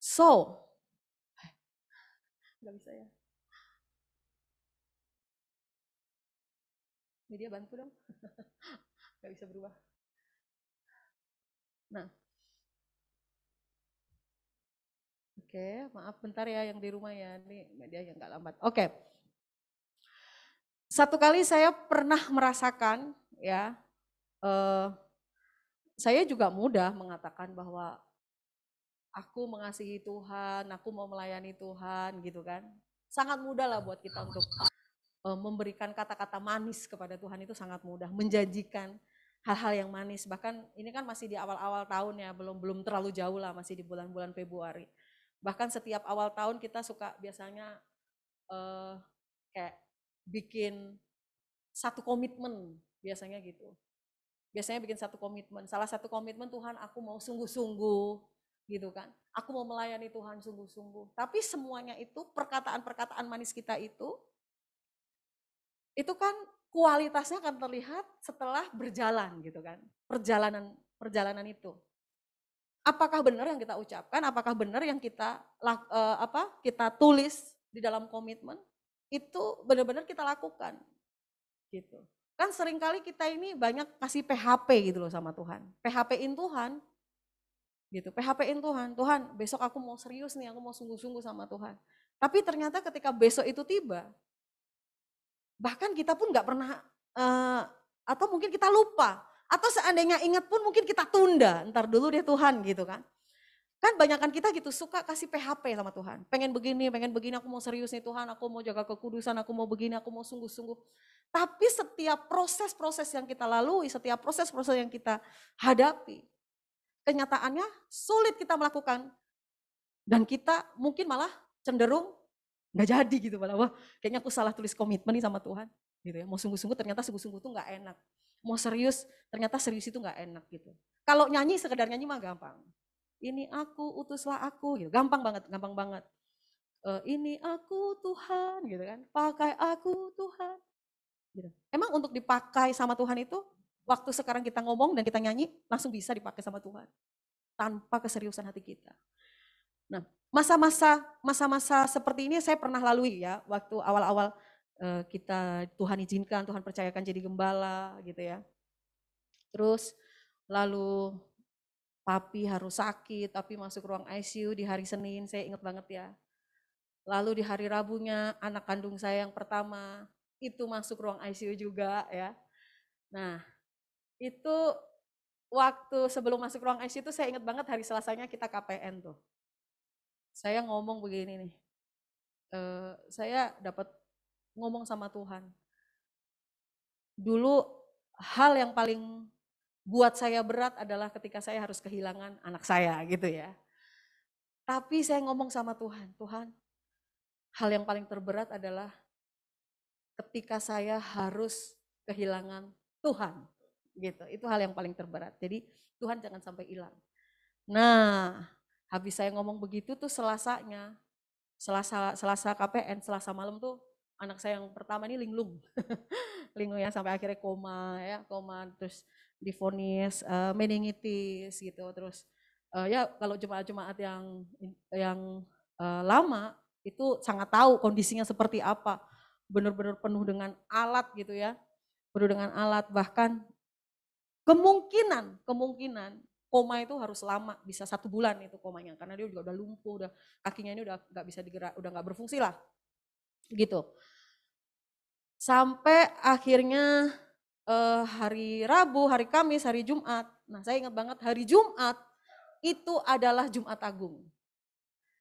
So, enggak bisa ya. Media bantu dong. Enggak bisa berubah. Nah. Oke, maaf bentar ya yang di rumah ya. Ini media yang enggak lambat. Oke. Satu kali saya pernah merasakan ya, saya juga mudah mengatakan bahwa aku mengasihi Tuhan, aku mau melayani Tuhan gitu kan. Sangat mudah lah buat kita untuk memberikan kata-kata manis kepada Tuhan, itu sangat mudah. Menjanjikan hal-hal yang manis, bahkan ini kan masih di awal-awal tahun ya, belum terlalu jauh lah, masih di bulan-bulan Februari. Bahkan setiap awal tahun kita suka biasanya kayak bikin satu komitmen, biasanya gitu. Biasanya bikin satu komitmen, salah satu komitmen Tuhan aku mau sungguh-sungguh gitu kan. Aku mau melayani Tuhan sungguh-sungguh. Tapi semuanya itu perkataan-perkataan manis kita itu kan kualitasnya akan terlihat setelah berjalan gitu kan. Perjalanan itu. Apakah benar yang kita ucapkan, apakah benar yang kita kita tulis di dalam komitmen, itu benar-benar kita lakukan. Gitu. Kan seringkali kita ini banyak kasih PHP gitu loh sama Tuhan. PHP-in Tuhan. Gitu, PHP-in Tuhan. Tuhan, besok aku mau serius nih, aku mau sungguh-sungguh sama Tuhan. Tapi ternyata ketika besok itu tiba, bahkan kita pun gak pernah, atau mungkin kita lupa. Atau seandainya ingat pun mungkin kita tunda, ntar dulu deh Tuhan gitu kan. Kan banyakan kita gitu suka kasih PHP sama Tuhan. Pengen begini, aku mau serius nih Tuhan, aku mau jaga kekudusan, aku mau begini, aku mau sungguh-sungguh. Tapi setiap proses-proses yang kita lalui, setiap proses-proses yang kita hadapi, kenyataannya sulit kita melakukan. Dan kita mungkin malah cenderung gak jadi gitu. Malah wah kayaknya aku salah tulis komitmen nih sama Tuhan. Gitu ya. Mau sungguh-sungguh ternyata sungguh-sungguh tuh gak enak. Mau serius ternyata serius itu gak enak gitu. Kalau nyanyi sekedar nyanyi mah gampang. Ini aku, utuslah aku gitu. Gampang banget. Ini aku Tuhan gitu kan. Pakai aku Tuhan. Gitu. Emang untuk dipakai sama Tuhan itu waktu sekarang kita ngomong dan kita nyanyi langsung bisa dipakai sama Tuhan. tanpa keseriusan hati kita. Nah, masa-masa seperti ini saya pernah lalui ya, waktu awal-awal kita Tuhan izinkan, Tuhan percayakan jadi gembala gitu ya. Terus lalu papi harus sakit, tapi masuk ruang ICU di hari Senin, saya ingat banget ya. Lalu di hari Rabunya anak kandung saya yang pertama itu masuk ruang ICU juga ya. Nah, itu waktu sebelum masuk ruang ICU itu saya ingat banget hari Selasanya kita KPN tuh. Saya ngomong begini nih, saya dapat ngomong sama Tuhan. Dulu hal yang paling buat saya berat adalah ketika saya harus kehilangan anak saya gitu ya. Tapi saya ngomong sama Tuhan, Tuhan, hal yang paling terberat adalah ketika saya harus kehilangan Tuhan gitu. Itu hal yang paling terberat. Jadi Tuhan jangan sampai hilang. Nah, habis saya ngomong begitu tuh Selasanya, Selasa KPN, Selasa malam tuh anak saya yang pertama ini linglung. Linglung ya sampai akhirnya koma terus divonis meningitis gitu. Terus ya kalau jemaat-jemaat yang lama itu sangat tahu kondisinya seperti apa. Benar-benar penuh dengan alat gitu ya. Penuh dengan alat, bahkan kemungkinan koma itu harus lama, bisa 1 bulan itu komanya, karena dia juga udah lumpuh, udah kakinya ini udah nggak bisa digerak, udah nggak berfungsi lah, gitu. Sampai akhirnya hari Rabu, hari Kamis, hari Jumat. Nah, saya ingat banget hari Jumat itu adalah Jumat Agung.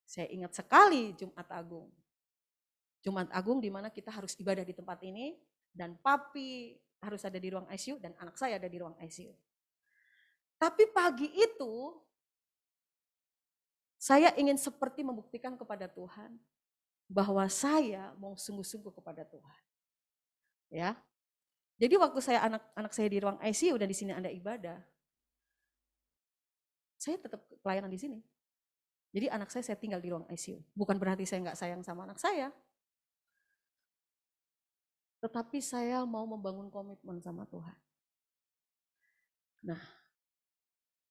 Saya ingat sekali Jumat Agung. Jumat Agung di mana kita harus ibadah di tempat ini dan papi harus ada di ruang ICU dan anak saya ada di ruang ICU. Tapi pagi itu saya ingin seperti membuktikan kepada Tuhan bahwa saya mau sungguh-sungguh kepada Tuhan. Ya. Jadi waktu anak saya di ruang ICU dan di sini Anda ibadah, saya tetap pelayanan di sini. Jadi anak saya tinggal di ruang ICU. Bukan berarti saya nggak sayang sama anak saya. Tetapi saya mau membangun komitmen sama Tuhan. Nah,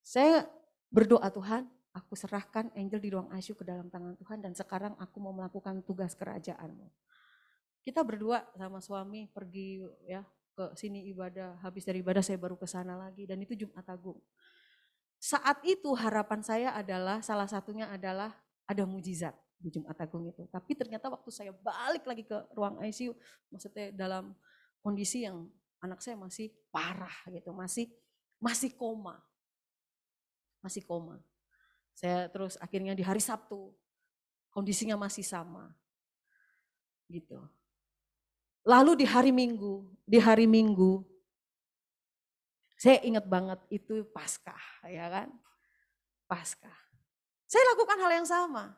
saya berdoa, Tuhan, aku serahkan Angel di ruang ICU ke dalam tangan Tuhan dan sekarang aku mau melakukan tugas kerajaan-Mu. Kita berdua sama suami pergi ya ke sini ibadah, habis dari ibadah saya baru ke sana lagi dan itu Jumat Agung. Saat itu harapan saya adalah salah satunya adalah ada mujizat di Jumat Agung itu. Tapi ternyata waktu saya balik lagi ke ruang ICU, maksudnya dalam kondisi yang anak saya masih parah gitu, masih koma. Masih koma. Saya terus akhirnya di hari Sabtu kondisinya masih sama. Gitu. Lalu di hari Minggu saya ingat banget itu Paskah, ya kan? Paskah. Saya lakukan hal yang sama.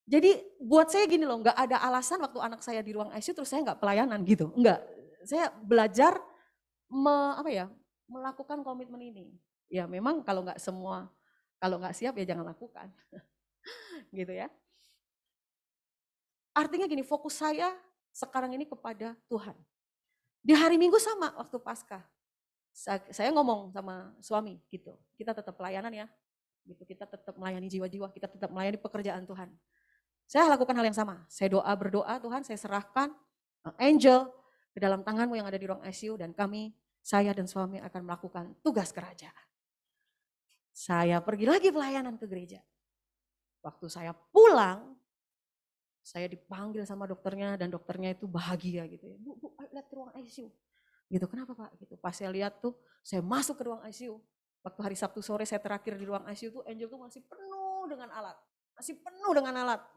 Jadi buat saya gini loh, nggak ada alasan waktu anak saya di ruang ICU terus saya nggak pelayanan gitu, enggak. Saya belajar melakukan komitmen ini. Ya memang kalau nggak siap ya jangan lakukan, gitu ya. Artinya gini, fokus saya sekarang ini kepada Tuhan. Di hari Minggu sama waktu Paskah. Saya ngomong sama suami gitu, kita tetap pelayanan ya, gitu. Kita tetap melayani jiwa-jiwa, kita tetap melayani pekerjaan Tuhan. Saya lakukan hal yang sama, saya berdoa Tuhan, saya serahkan Angel ke dalam tangan-Mu yang ada di ruang ICU dan saya dan suami akan melakukan tugas kerajaan. Saya pergi lagi pelayanan ke gereja. Waktu saya pulang, saya dipanggil sama dokternya dan dokternya itu bahagia gitu ya. Bu, lihat ke ruang ICU. Gitu, kenapa Pak? Gitu. Pas saya lihat tuh, saya masuk ke ruang ICU. Waktu hari Sabtu sore saya terakhir di ruang ICU tuh, Angel tuh masih penuh dengan alat.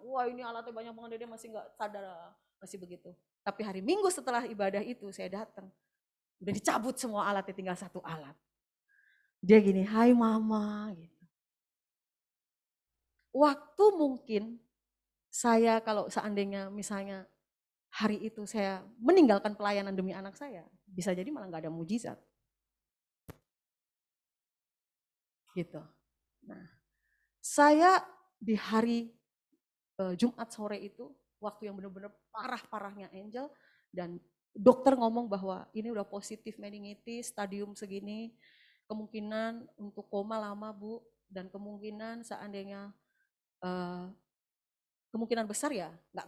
Wah ini alatnya banyak banget, dia masih gak sadar, masih begitu. Tapi hari Minggu setelah ibadah itu saya datang. Udah dicabut semua alatnya, tinggal 1 alat. Dia gini, hai mama gitu. Waktu mungkin saya kalau seandainya misalnya hari itu saya meninggalkan pelayanan demi anak saya, bisa jadi malah gak ada mujizat. Gitu. Nah, saya di hari Jumat sore itu, waktu yang benar-benar parah-parahnya Angel, dan dokter ngomong bahwa ini udah positif meningitis, stadium segini, kemungkinan untuk koma lama Bu, dan kemungkinan seandainya kemungkinan besar ya nggak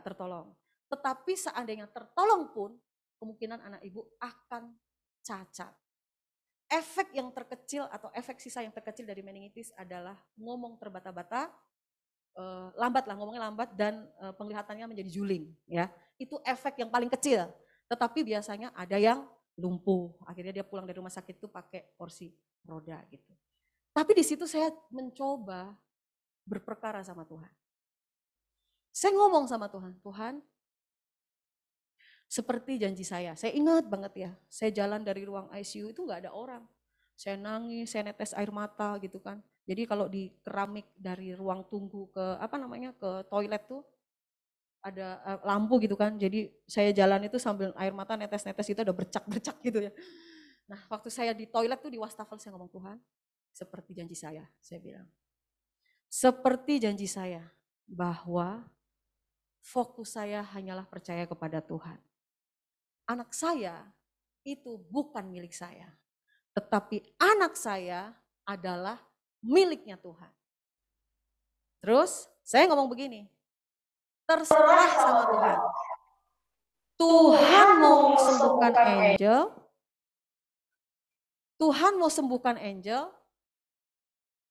tertolong. Tetapi seandainya tertolong pun, kemungkinan anak ibu akan cacat. Efek yang terkecil atau efek sisa yang terkecil dari meningitis adalah ngomong terbata-bata, ngomongnya lambat dan penglihatannya menjadi juling. Ya, itu efek yang paling kecil. Tetapi biasanya ada yang lumpuh. Akhirnya dia pulang dari rumah sakit itu pakai kursi roda gitu. Tapi di situ saya mencoba berperkara sama Tuhan. Saya ngomong sama Tuhan, Tuhan, seperti janji saya ingat banget ya, saya jalan dari ruang ICU itu nggak ada orang. Saya nangis, saya netes air mata gitu kan. Jadi kalau di keramik dari ruang tunggu ke ke toilet tuh ada lampu gitu kan. Jadi saya jalan itu sambil air mata netes-netes itu ada bercak-bercak gitu ya. Nah waktu saya di toilet tuh di wastafel saya ngomong, Tuhan seperti janji saya bilang. Seperti janji saya bahwa fokus saya hanyalah percaya kepada Tuhan. Anak saya itu bukan milik saya, tetapi anak saya adalah miliknya Tuhan. Terus saya ngomong begini, terserah sama Tuhan. Tuhan mau sembuhkan Angel, Tuhan mau sembuhkan Angel,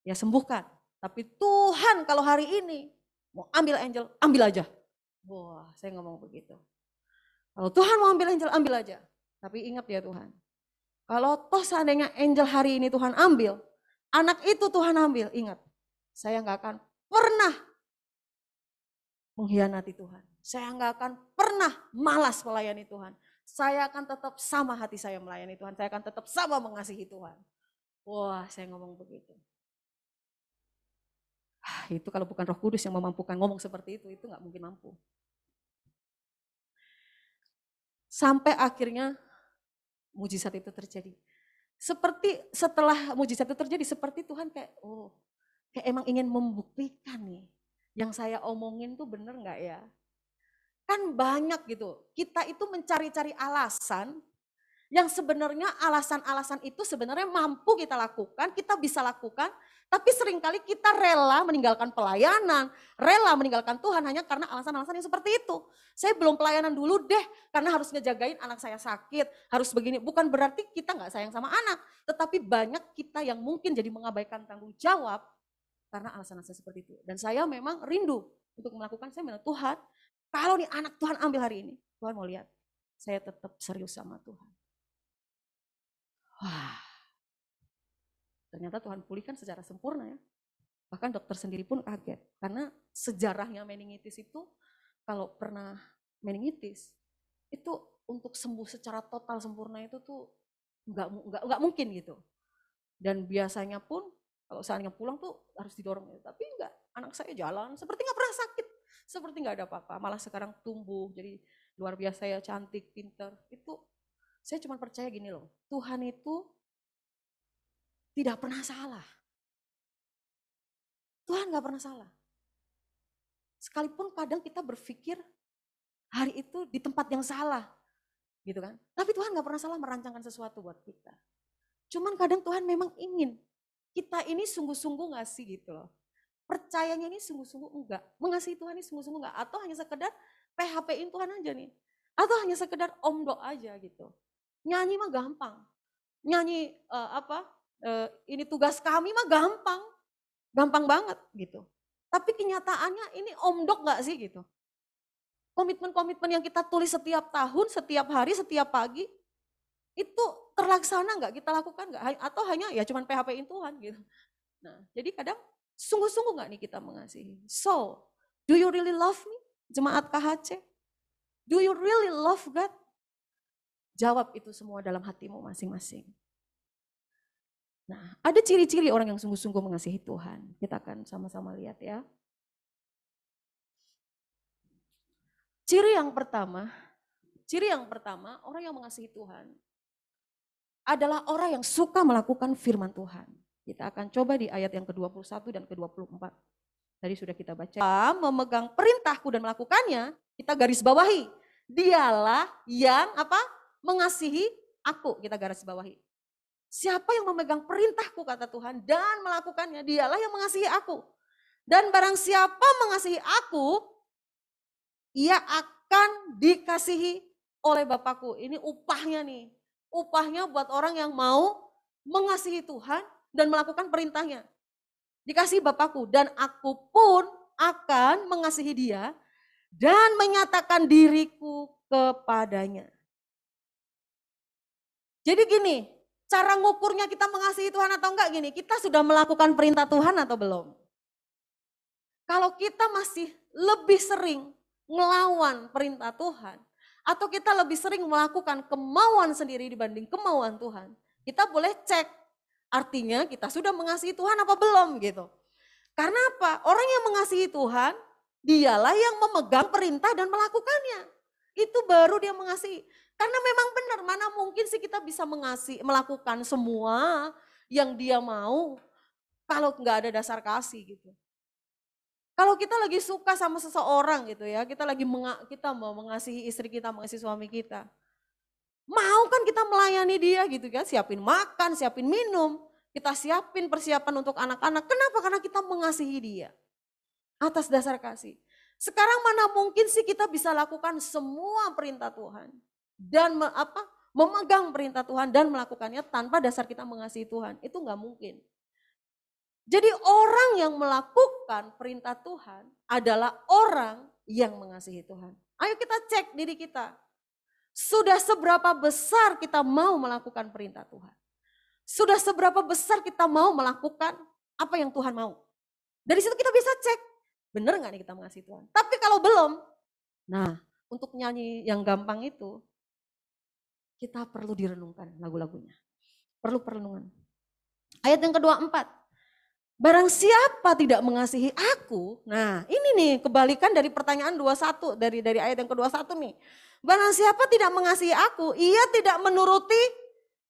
ya sembuhkan. Tapi Tuhan kalau hari ini mau ambil Angel, ambil aja. Wah, saya ngomong begitu. Kalau Tuhan mau ambil Angel, ambil aja. Tapi ingat ya Tuhan, kalau toh seandainya Angel hari ini Tuhan ambil, anak itu Tuhan ambil, ingat, saya nggak akan pernah mengkhianati Tuhan. Saya nggak akan pernah malas melayani Tuhan. Saya akan tetap sama hati saya melayani Tuhan. Saya akan tetap sama mengasihi Tuhan. Wah, saya ngomong begitu. Itu kalau bukan Roh Kudus yang memampukan ngomong seperti itu nggak mungkin mampu. Sampai akhirnya mujizat itu terjadi. Seperti setelah mujizat itu terjadi, seperti Tuhan kayak emang ingin membuktikan nih. Yang saya omongin tuh bener gak ya? Kan banyak gitu, kita itu mencari-cari alasan yang sebenarnya alasan-alasan itu sebenarnya mampu kita lakukan, kita bisa lakukan, tapi seringkali kita rela meninggalkan pelayanan, rela meninggalkan Tuhan hanya karena alasan-alasan yang seperti itu. Saya belum pelayanan dulu deh karena harus ngejagain anak saya sakit, harus begini. Bukan berarti kita gak sayang sama anak, tetapi banyak kita yang mungkin jadi mengabaikan tanggung jawab karena alasan-alasan seperti itu. Dan saya memang rindu untuk melakukan, saya bilang Tuhan, kalau nih anak Tuhan ambil hari ini, Tuhan mau lihat, saya tetap serius sama Tuhan. Wah, ternyata Tuhan pulihkan secara sempurna ya. Bahkan dokter sendiri pun kaget. Karena sejarahnya meningitis itu, kalau pernah meningitis, itu untuk sembuh secara total sempurna itu tuh nggak mungkin gitu. Dan biasanya pun kalau saatnya pulang tuh harus didorong. Tapi enggak, anak saya jalan seperti nggak pernah sakit. Seperti nggak ada apa-apa. Malah sekarang tumbuh, jadi luar biasa ya, cantik, pintar. Itu saya cuma percaya gini loh, Tuhan itu tidak pernah salah. Tuhan gak pernah salah. Sekalipun kadang kita berpikir hari itu di tempat yang salah, gitu kan. Tapi Tuhan gak pernah salah merancangkan sesuatu buat kita. Cuman kadang Tuhan memang ingin kita ini sungguh-sungguh ngasih gitu loh. Percayanya ini sungguh-sungguh enggak, mengasihi Tuhan ini sungguh-sungguh enggak, atau hanya sekedar PHP-in Tuhan aja nih. Atau hanya sekedar omdo aja gitu. Nyanyi mah gampang. Nyanyi ini tugas kami mah gampang. Gampang banget gitu. Tapi kenyataannya ini omdok gak sih gitu. Komitmen-komitmen yang kita tulis setiap tahun, setiap hari, setiap pagi, itu terlaksana gak, kita lakukan gak? Atau hanya ya cuman PHP-in Tuhan gitu. Nah jadi kadang sungguh-sungguh gak nih kita mengasihi. So, do you really love me? Jemaat KHC? Do you really love God? Jawab itu semua dalam hatimu masing-masing. Nah, ada ciri-ciri orang yang sungguh-sungguh mengasihi Tuhan. Kita akan sama-sama lihat ya. Ciri yang pertama, orang yang mengasihi Tuhan adalah orang yang suka melakukan firman Tuhan. Kita akan coba di ayat yang ke-21 dan ke-24. Tadi sudah kita baca. Memegang perintahku dan melakukannya, kita garis bawahi. Dialah yang mengasihi aku, kita garis bawahi. Siapa yang memegang perintahku kata Tuhan dan melakukannya, dialah yang mengasihi aku. Dan barang siapa mengasihi aku, ia akan dikasihi oleh Bapakku. Ini upahnya nih. Upahnya buat orang yang mau mengasihi Tuhan dan melakukan perintahnya. Dikasihi Bapakku dan aku pun akan mengasihi dia dan menyatakan diriku kepadanya. Jadi gini, cara ngukurnya kita mengasihi Tuhan atau enggak gini, kita sudah melakukan perintah Tuhan atau belum? Kalau kita masih lebih sering ngelawan perintah Tuhan, atau kita lebih sering melakukan kemauan sendiri dibanding kemauan Tuhan, kita boleh cek, artinya kita sudah mengasihi Tuhan apa belum gitu. Karena apa? Orang yang mengasihi Tuhan, dialah yang memegang perintah dan melakukannya. Itu baru dia mengasihi. Karena memang benar, mana mungkin sih kita bisa melakukan semua yang dia mau kalau nggak ada dasar kasih gitu. Kalau kita lagi suka sama seseorang gitu ya, kita mau mengasihi istri kita, mengasihi suami kita. Mau kan kita melayani dia gitu kan, siapin makan, siapin minum, kita siapin persiapan untuk anak-anak. Kenapa? Karena kita mengasihi dia. Atas dasar kasih. Sekarang mana mungkin sih kita bisa lakukan semua perintah Tuhan dan memegang perintah Tuhan dan melakukannya tanpa dasar kita mengasihi Tuhan. Itu nggak mungkin. Jadi orang yang melakukan perintah Tuhan adalah orang yang mengasihi Tuhan. Ayo kita cek diri kita. Sudah seberapa besar kita mau melakukan perintah Tuhan? Sudah seberapa besar kita mau melakukan apa yang Tuhan mau? Dari situ kita bisa cek, benar nggak nih kita mengasihi Tuhan? Tapi kalau belum, nah untuk nyanyi yang gampang itu, kita perlu direnungkan lagu-lagunya. Perlu perenungan. Ayat yang kedua 4. Barang siapa tidak mengasihi aku, nah ini nih kebalikan dari pertanyaan 21, dari ayat yang ke-21 nih. Barang siapa tidak mengasihi aku, ia tidak menuruti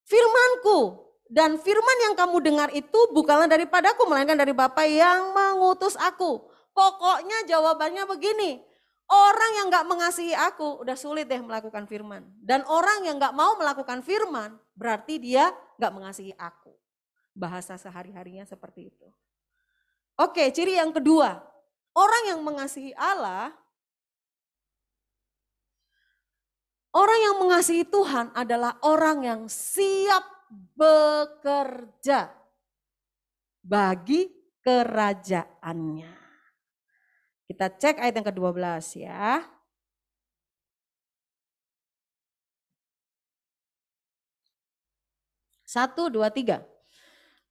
firmanku. Dan firman yang kamu dengar itu bukanlah daripadaku, melainkan dari Bapa yang mengutus aku. Pokoknya jawabannya begini, orang yang gak mengasihi aku udah sulit deh melakukan firman. Dan orang yang gak mau melakukan firman berarti dia gak mengasihi aku. Bahasa sehari-harinya seperti itu. Oke, ciri yang kedua, orang yang mengasihi Allah, orang yang mengasihi Tuhan adalah orang yang siap bekerja bagi kerajaannya. Kita cek ayat yang ke-12 ya. Satu, dua, tiga.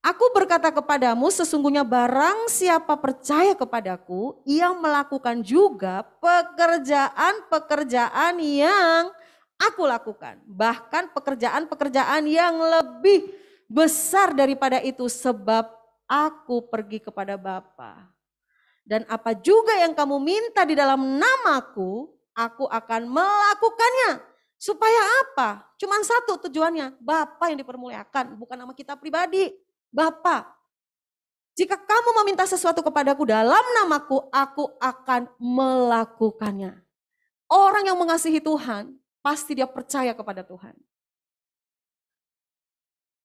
Aku berkata kepadamu, sesungguhnya barang siapa percaya kepadaku, ia melakukan juga pekerjaan-pekerjaan yang aku lakukan. Bahkan pekerjaan-pekerjaan yang lebih besar daripada itu, sebab aku pergi kepada Bapa. Dan apa juga yang kamu minta di dalam namaku, aku akan melakukannya. Supaya apa? Cuman satu tujuannya, Bapa yang dipermuliakan, bukan nama kita pribadi. Bapa, jika kamu meminta sesuatu kepadaku dalam namaku, aku akan melakukannya. Orang yang mengasihi Tuhan, pasti dia percaya kepada Tuhan.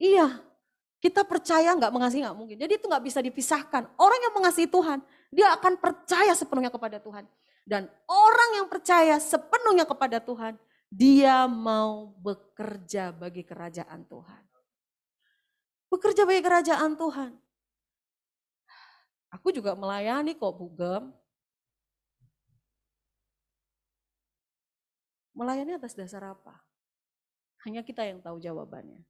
Iya, kita percaya nggak mengasihi nggak mungkin. Jadi itu nggak bisa dipisahkan. Orang yang mengasihi Tuhan, dia akan percaya sepenuhnya kepada Tuhan. Dan orang yang percaya sepenuhnya kepada Tuhan, dia mau bekerja bagi kerajaan Tuhan. Bekerja bagi kerajaan Tuhan. Aku juga melayani kok Bugem. Melayani atas dasar apa? Hanya kita yang tahu jawabannya.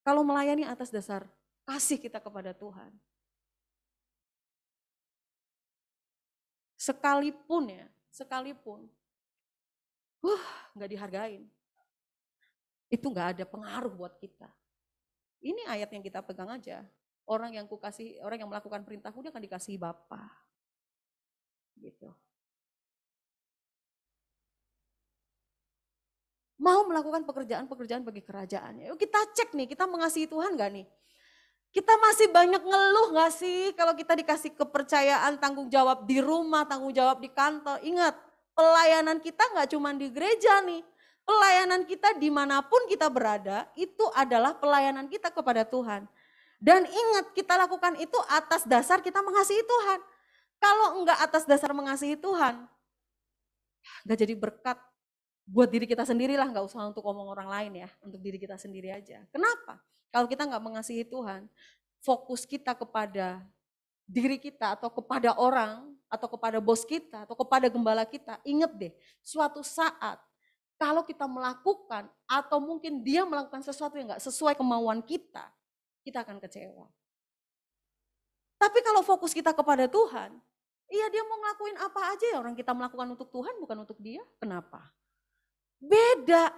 Kalau melayani atas dasar kasih kita kepada Tuhan. Sekalipun gak dihargain. Itu gak ada pengaruh buat kita. Ini ayat yang kita pegang aja. Orang yang melakukan perintahku dia akan dikasihi Bapa. Gitu. Mau melakukan pekerjaan-pekerjaan bagi kerajaannya. Yuk kita cek nih, kita mengasihi Tuhan gak nih? Kita masih banyak ngeluh gak sih kalau kita dikasih kepercayaan tanggung jawab di rumah, tanggung jawab di kantor. Ingat, pelayanan kita gak cuma di gereja nih. Pelayanan kita dimanapun kita berada, itu adalah pelayanan kita kepada Tuhan. Dan ingat, kita lakukan itu atas dasar kita mengasihi Tuhan. Kalau enggak atas dasar mengasihi Tuhan, enggak jadi berkat buat diri kita sendirilah, enggak usah untuk ngomong orang lain ya, untuk diri kita sendiri aja. Kenapa? Kalau kita enggak mengasihi Tuhan, fokus kita kepada diri kita atau kepada orang, atau kepada bos kita, atau kepada gembala kita, ingat deh, suatu saat kalau kita melakukan atau mungkin dia melakukan sesuatu yang enggak sesuai kemauan kita akan kecewa. Tapi kalau fokus kita kepada Tuhan, iya dia mau ngelakuin apa aja ya, orang kita melakukan untuk Tuhan bukan untuk dia, kenapa? Beda.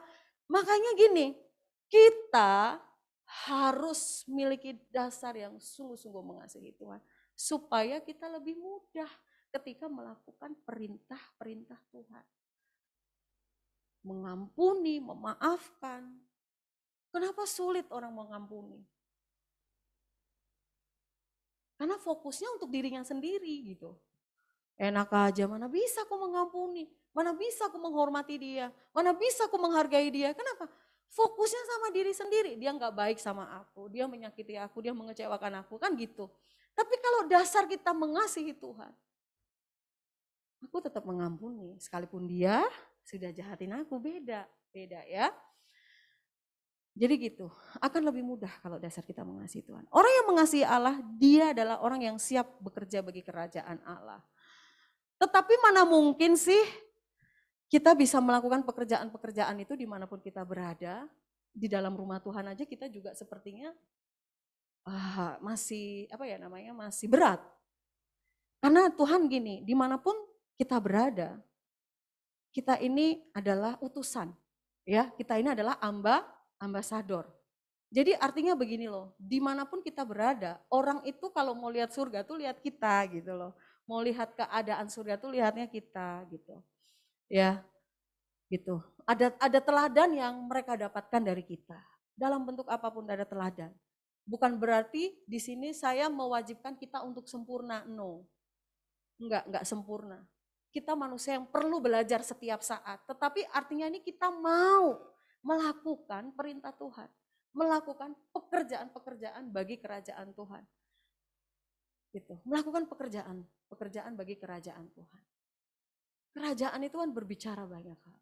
Makanya gini, kita harus miliki dasar yang sungguh-sungguh mengasihi Tuhan. Supaya kita lebih mudah ketika melakukan perintah-perintah Tuhan. Mengampuni, memaafkan. Kenapa sulit orang mengampuni? Karena fokusnya untuk dirinya sendiri gitu. Enak aja, mana bisa aku mengampuni, mana bisa aku menghormati dia, mana bisa aku menghargai dia. Kenapa? Fokusnya sama diri sendiri, dia nggak baik sama aku, dia menyakiti aku, dia mengecewakan aku, kan gitu. Tapi kalau dasar kita mengasihi Tuhan, aku tetap mengampuni, sekalipun dia sudah jahatin aku, beda ya. Jadi gitu, akan lebih mudah kalau dasar kita mengasihi Tuhan. Orang yang mengasihi Allah, dia adalah orang yang siap bekerja bagi kerajaan Allah. Tetapi mana mungkin sih kita bisa melakukan pekerjaan-pekerjaan itu dimanapun kita berada. Di dalam rumah Tuhan aja kita juga sepertinya masih masih berat. Karena Tuhan gini, dimanapun kita berada, kita ini adalah utusan. Ya, kita ini adalah ambasador. Jadi artinya begini loh, dimanapun kita berada, orang itu kalau mau lihat surga tuh lihat kita gitu loh. Mau lihat keadaan surga tuh lihatnya kita gitu. Ya, gitu. Ada teladan yang mereka dapatkan dari kita. Dalam bentuk apapun ada teladan. Bukan berarti di sini saya mewajibkan kita untuk sempurna, no. Enggak sempurna. Kita manusia yang perlu belajar setiap saat, tetapi artinya ini kita mau melakukan perintah Tuhan, melakukan pekerjaan-pekerjaan bagi kerajaan Tuhan. Gitu. Melakukan pekerjaan bagi kerajaan Tuhan. Kerajaan itu kan berbicara banyak hal.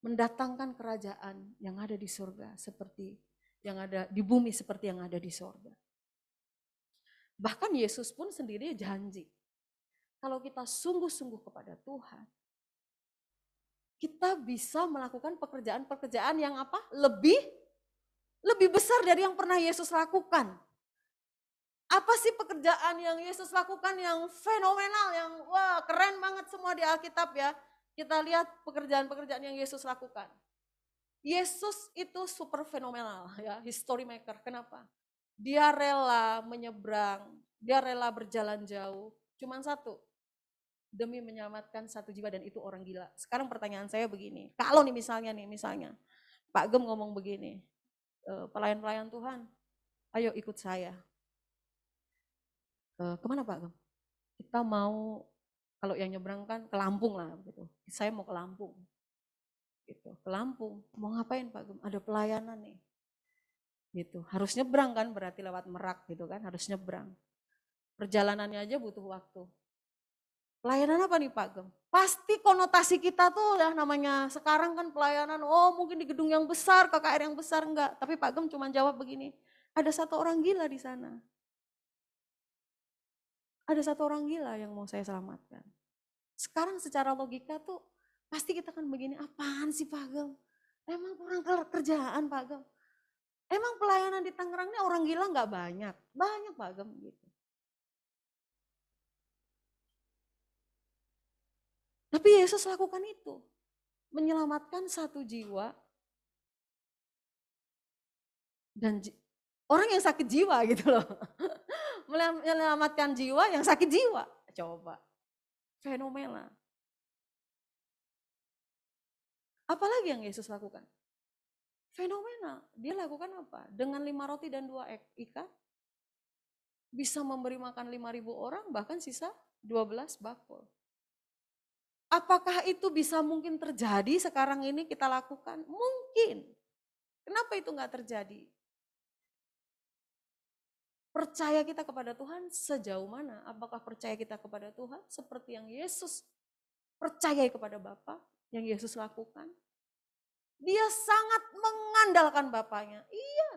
Mendatangkan kerajaan yang ada di surga seperti yang ada di bumi seperti yang ada di surga. Bahkan Yesus pun sendiri janji, kalau kita sungguh-sungguh kepada Tuhan, kita bisa melakukan pekerjaan-pekerjaan yang apa? Lebih besar dari yang pernah Yesus lakukan. Apa sih pekerjaan yang Yesus lakukan yang fenomenal, yang wah keren banget semua di Alkitab ya. Kita lihat pekerjaan-pekerjaan yang Yesus lakukan. Yesus itu super fenomenal ya, history maker. Kenapa? Dia rela menyeberang, dia rela berjalan jauh. Cuman satu, demi menyelamatkan satu jiwa dan itu orang gila. Sekarang pertanyaan saya begini, kalau nih misalnya Pak Gem ngomong begini, pelayan-pelayan Tuhan, ayo ikut saya. Kemana Pak Gem? Kita mau, kalau yang nyebrang kan ke Lampung lah gitu. Saya mau ke Lampung. Gitu, ke Lampung. Mau ngapain Pak Gem? Ada pelayanan nih. Gitu. Harus nyebrang kan, berarti lewat Merak gitu kan, harus nyebrang. Perjalanannya aja butuh waktu. Pelayanan apa nih Pak Gem? Pasti konotasi kita tuh ya namanya sekarang kan pelayanan, oh mungkin di gedung yang besar, KKR yang besar, enggak. Tapi Pak Gem cuma jawab begini, ada satu orang gila di sana. Ada satu orang gila yang mau saya selamatkan. Sekarang secara logika tuh pasti kita kan begini, apaan sih Pak Gem? Emang kurang kerjaan Pak Gem? Emang pelayanan di Tangerang ini orang gila nggak banyak? Banyak Pak Gem gitu. Tapi Yesus lakukan itu. Menyelamatkan satu jiwa. Dan orang yang sakit jiwa gitu loh. Menyelamatkan jiwa yang sakit jiwa. Coba. Fenomena. Apalagi yang Yesus lakukan? Fenomena. Dia lakukan apa? Dengan 5 roti dan 2 ikan. Bisa memberi makan 5.000 orang, bahkan sisa 12 bakul. Apakah itu bisa mungkin terjadi sekarang ini kita lakukan? Mungkin. Kenapa itu nggak terjadi? Percaya kita kepada Tuhan sejauh mana? Apakah percaya kita kepada Tuhan seperti yang Yesus percaya kepada Bapa, yang Yesus lakukan? Dia sangat mengandalkan Bapaknya. Iya,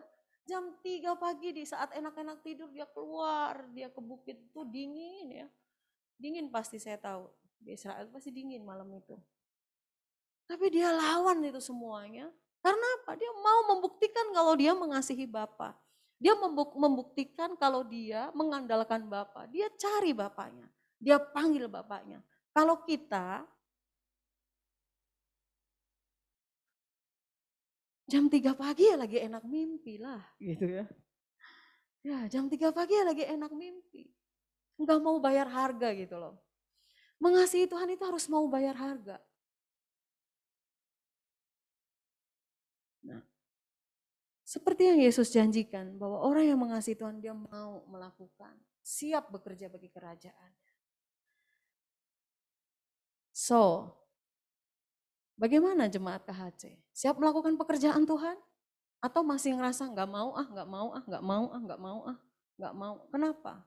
jam 3 pagi di saat enak-enak tidur dia keluar, dia ke bukit itu dingin ya. Dingin pasti saya tahu, di Israel pasti dingin malam itu. Tapi dia lawan itu semuanya. Karena apa? Dia mau membuktikan kalau dia mengasihi Bapa. Dia membuktikan kalau dia mengandalkan Bapa. Dia cari Bapaknya. Dia panggil Bapaknya. Kalau kita jam 3 pagi ya lagi enak mimpi lah gitu ya. Ya jam 3 pagi ya lagi enak mimpi. Enggak mau bayar harga gitu loh. Mengasihi Tuhan itu harus mau bayar harga. Nah, seperti yang Yesus janjikan bahwa orang yang mengasihi Tuhan dia mau melakukan, siap bekerja bagi kerajaan. So, bagaimana jemaat KHC? Siap melakukan pekerjaan Tuhan? Atau masih ngerasa nggak mau ah, nggak mau ah, nggak mau ah, nggak mau ah, nggak mau. Kenapa?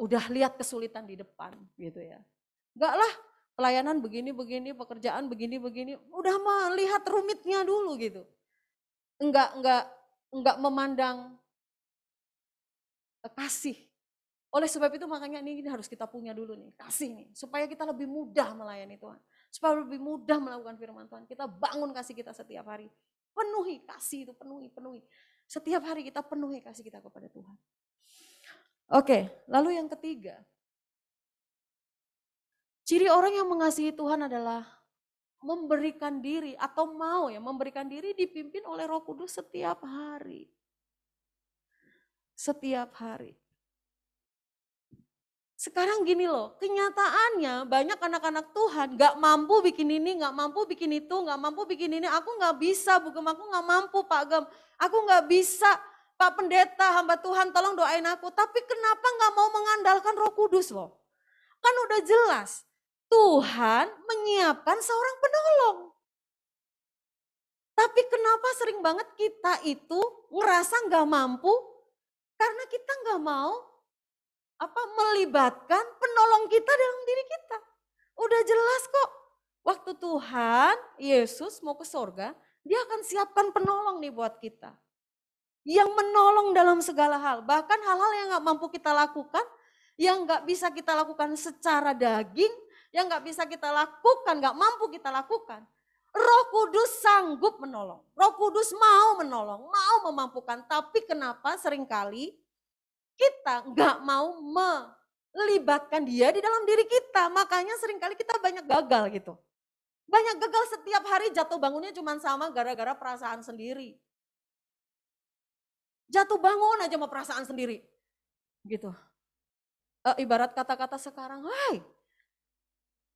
Udah lihat kesulitan di depan gitu ya. Enggak lah, pelayanan begini-begini, pekerjaan begini-begini, udah melihat rumitnya dulu gitu. Enggak memandang kasih. Oleh sebab itu makanya ini harus kita punya dulu nih, kasih nih. Supaya kita lebih mudah melayani Tuhan. Supaya lebih mudah melakukan firman Tuhan. Kita bangun kasih kita setiap hari. Penuhi kasih itu, penuhi. Setiap hari kita penuhi kasih kita kepada Tuhan. Oke, lalu yang ketiga. Ciri orang yang mengasihi Tuhan adalah memberikan diri atau mau ya memberikan diri dipimpin oleh Roh Kudus setiap hari. Setiap hari. Sekarang gini loh, kenyataannya banyak anak-anak Tuhan gak mampu bikin ini, gak mampu bikin itu, gak mampu bikin ini. Aku gak bisa, Bu Gem, aku gak mampu Pak Gem. Aku gak bisa, Pak Pendeta, hamba Tuhan tolong doain aku. Tapi kenapa gak mau mengandalkan Roh Kudus loh? Kan udah jelas, Tuhan menyiapkan seorang penolong. Tapi kenapa sering banget kita itu ngerasa gak mampu? Karena kita gak mau melibatkan penolong kita dalam diri kita. Udah jelas kok. Waktu Tuhan Yesus mau ke sorga, dia akan siapkan penolong nih buat kita. Yang menolong dalam segala hal. Bahkan hal-hal yang gak mampu kita lakukan, yang gak bisa kita lakukan secara daging, yang gak bisa kita lakukan, gak mampu kita lakukan. Roh Kudus sanggup menolong. Roh Kudus mau menolong, mau memampukan. Tapi kenapa seringkali kita nggak mau melibatkan dia di dalam diri kita. Makanya seringkali kita banyak gagal gitu. Banyak gagal setiap hari jatuh bangunnya cuma sama gara-gara perasaan sendiri. Jatuh bangun aja sama perasaan sendiri. Gitu. Ibarat kata-kata sekarang, hai,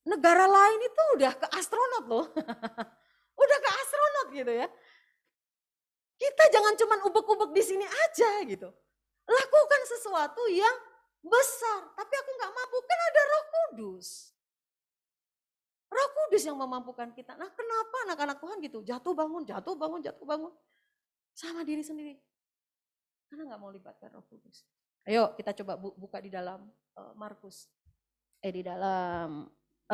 negara lain itu udah ke astronot loh. Udah ke astronot gitu ya. Kita jangan cuma ubek-ubek di sini aja gitu. Lakukan sesuatu yang besar, tapi aku nggak mampu, kan ada Roh Kudus. Roh Kudus yang memampukan kita. Nah kenapa anak-anak Tuhan gitu, jatuh bangun, sama diri sendiri. Karena nggak mau libatkan Roh Kudus. Ayo kita coba buka di dalam Markus, di dalam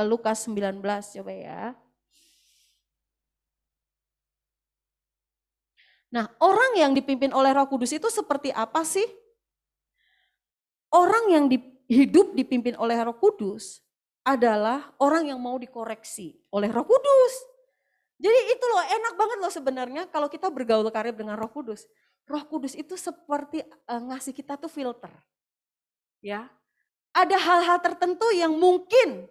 Lukas 19 coba ya. Nah orang yang dipimpin oleh Roh Kudus itu seperti apa sih? Orang yang hidup dipimpin oleh Roh Kudus adalah orang yang mau dikoreksi oleh Roh Kudus. Jadi itu loh enak banget loh sebenarnya kalau kita bergaul karib dengan Roh Kudus. Roh Kudus itu seperti ngasih kita tuh filter. Ya. Ada hal-hal tertentu yang mungkin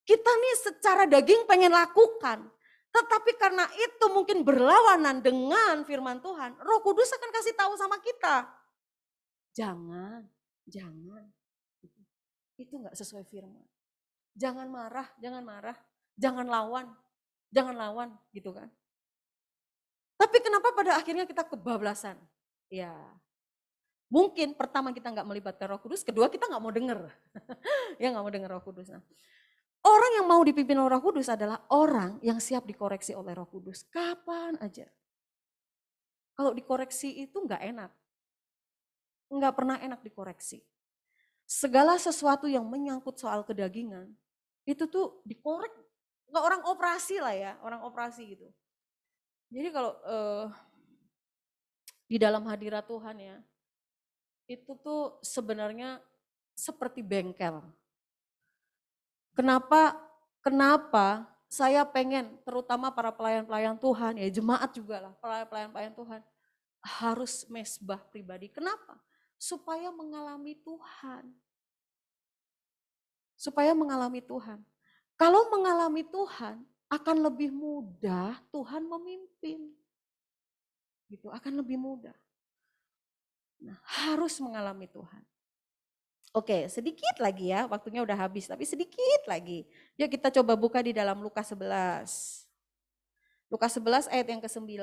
kita nih secara daging pengen lakukan. Tetapi karena itu mungkin berlawanan dengan firman Tuhan, Roh Kudus akan kasih tahu sama kita. Jangan. Itu enggak sesuai firman. Jangan marah, jangan lawan gitu kan. Tapi kenapa pada akhirnya kita kebablasan? Ya, mungkin pertama kita enggak melibatkan Roh Kudus, kedua kita enggak mau dengar. Ya enggak mau dengar Roh Kudus. Nah, Orang yang mau dipimpin oleh Roh Kudus adalah orang yang siap dikoreksi oleh Roh Kudus. Kapan aja. Kalau dikoreksi itu nggak enak. Nggak pernah enak dikoreksi. Segala sesuatu yang menyangkut soal kedagingan, itu tuh dikorek. Nggak orang operasi lah ya, orang operasi gitu. Jadi kalau di dalam hadirat Tuhan ya, itu tuh sebenarnya seperti bengkel. Kenapa saya pengen, terutama para pelayan-pelayan Tuhan, ya jemaat juga lah, pelayan-pelayan Tuhan, harus mesbah pribadi. Kenapa? Supaya mengalami Tuhan. Supaya mengalami Tuhan. Kalau mengalami Tuhan, akan lebih mudah Tuhan memimpin. Gitu, akan lebih mudah. Nah, harus mengalami Tuhan. Oke, sedikit lagi ya, waktunya udah habis, tapi sedikit lagi. Yuk kita coba buka di dalam Lukas 11. Lukas 11 ayat yang ke-9.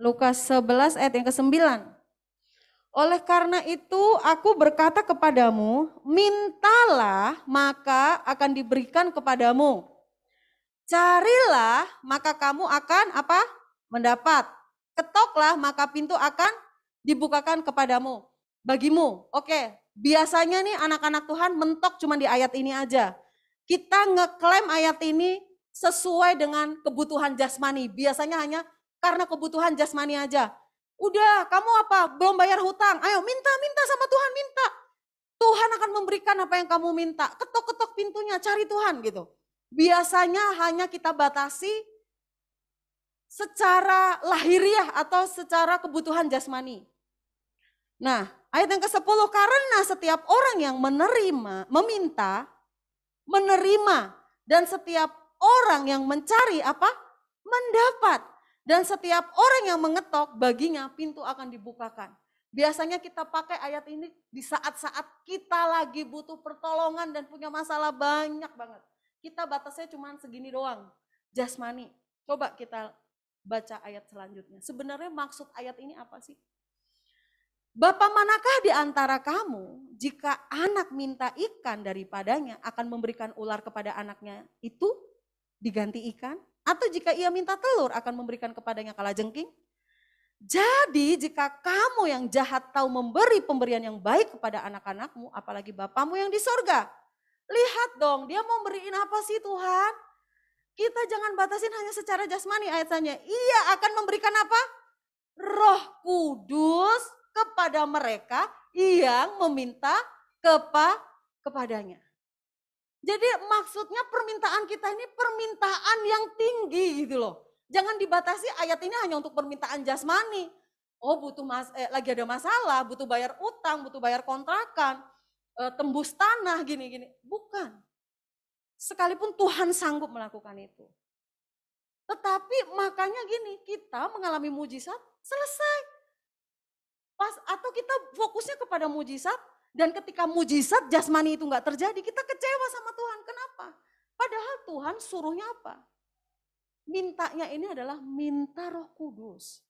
Lukas 11 ayat yang ke-9. Oleh karena itu aku berkata kepadamu, mintalah maka akan diberikan kepadamu. Carilah maka kamu akan apa? Mendapat. Ketoklah maka pintu akan dibukakan kepadamu. Bagimu. Oke, biasanya nih anak-anak Tuhan mentok cuma di ayat ini aja. Kita ngeklaim ayat ini sesuai dengan kebutuhan jasmani. Biasanya hanya karena kebutuhan jasmani aja. Udah, kamu apa? Belum bayar hutang. Ayo minta sama Tuhan, minta. Tuhan akan memberikan apa yang kamu minta. Ketok-ketok pintunya, cari Tuhan gitu. Biasanya hanya kita batasi secara lahiriah atau secara kebutuhan jasmani. Nah, ayat yang ke-10, karena setiap orang yang meminta, menerima. Dan setiap orang yang mencari apa? Mendapat. Dan setiap orang yang mengetok, baginya pintu akan dibukakan. Biasanya kita pakai ayat ini di saat-saat kita lagi butuh pertolongan dan punya masalah banyak banget. Kita batasnya cuma segini doang, jasmani. Coba kita baca ayat selanjutnya. Sebenarnya maksud ayat ini apa sih? Bapa manakah di antara kamu jika anak minta ikan daripadanya akan memberikan ular kepada anaknya itu diganti ikan? Atau jika ia minta telur akan memberikan kepadanya kalajengking? Jadi jika kamu yang jahat tahu memberi pemberian yang baik kepada anak-anakmu, apalagi Bapamu yang di sorga. Lihat dong, dia mau beriin apa sih Tuhan? Kita jangan batasin hanya secara jasmani ayatnya. Ia akan memberikan apa? Roh Kudus kepada mereka yang meminta kepadanya. Jadi maksudnya permintaan kita ini permintaan yang tinggi gitu loh. Jangan dibatasi ayat ini hanya untuk permintaan jasmani. Oh lagi ada masalah, butuh bayar utang, butuh bayar kontrakan, tembus tanah gini-gini. Bukan. Sekalipun Tuhan sanggup melakukan itu. Tetapi makanya gini, kita mengalami mujizat selesai. Atau kita fokusnya kepada mujizat, dan ketika mujizat jasmani itu enggak terjadi, kita kecewa sama Tuhan. Kenapa? Padahal Tuhan suruhnya apa? Mintanya ini adalah minta Roh Kudus.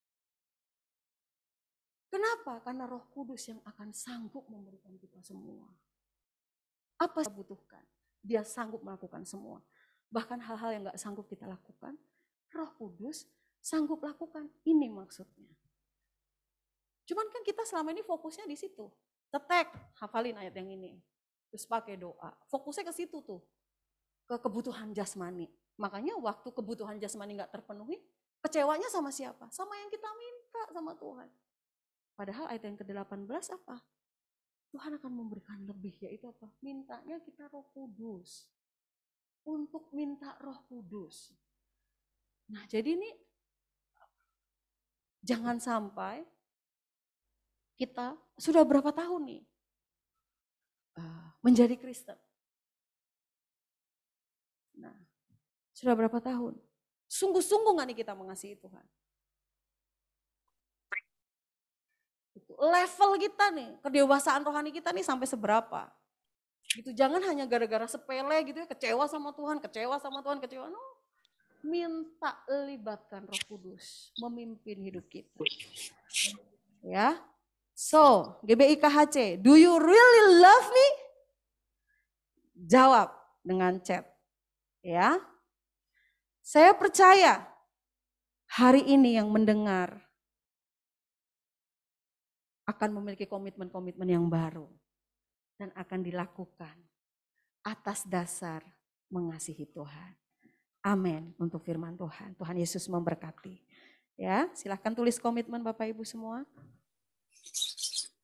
Kenapa? Karena Roh Kudus yang akan sanggup memberikan kita semua. Apa yang kita butuhkan? Dia sanggup melakukan semua. Bahkan hal-hal yang enggak sanggup kita lakukan, Roh Kudus sanggup lakukan. Ini maksudnya. Cuman kan kita selama ini fokusnya di situ. Tetek, hafalin ayat yang ini. Terus pakai doa. Fokusnya ke situ tuh. Ke kebutuhan jasmani. Makanya waktu kebutuhan jasmani gak terpenuhi, kecewanya sama siapa? Sama yang kita minta sama Tuhan. Padahal ayat yang ke-18 apa? Tuhan akan memberikan lebih, yaitu apa? Mintanya kita Roh Kudus. Untuk minta Roh Kudus. Nah jadi ini jangan sampai kita sudah berapa tahun nih menjadi Kristen. Nah, sudah berapa tahun? Sungguh-sungguh gak nih kita mengasihi Tuhan? Level kita nih, kedewasaan rohani kita nih sampai seberapa? Gitu, jangan hanya gara-gara sepele gitu ya, kecewa sama Tuhan, kecewa sama Tuhan, kecewa. No. Minta libatkan Roh Kudus memimpin hidup kita. Ya. So, GBI KHC, do you really love me? Jawab dengan chat. Ya. Saya percaya hari ini yang mendengar akan memiliki komitmen-komitmen yang baru dan akan dilakukan atas dasar mengasihi Tuhan. Amin untuk firman Tuhan. Tuhan Yesus memberkati. Ya, silahkan tulis komitmen Bapak Ibu semua.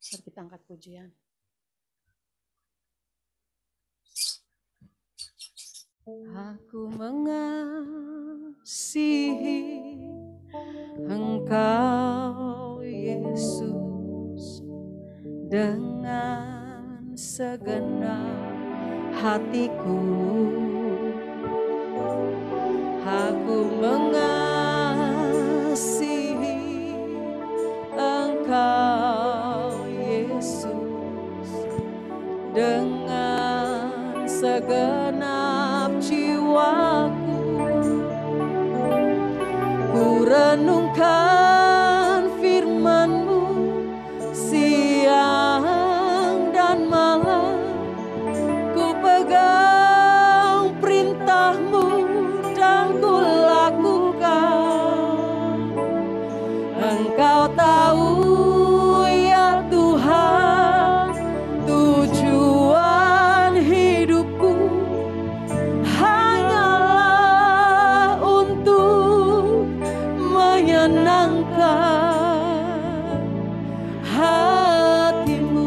Mari kita angkat pujian. Aku mengasihi Engkau Yesus dengan segenap hatiku. Aku mengasihi Engkau Yesus dengan segenap jiwaku. Ku renungkan firman-Mu siang dan malam, ku pegang perintah-Mu dan ku lakukan. Engkau tahu ya Tuhan, tujuan hidupku hanyalah untuk menyenangkan hati-Mu.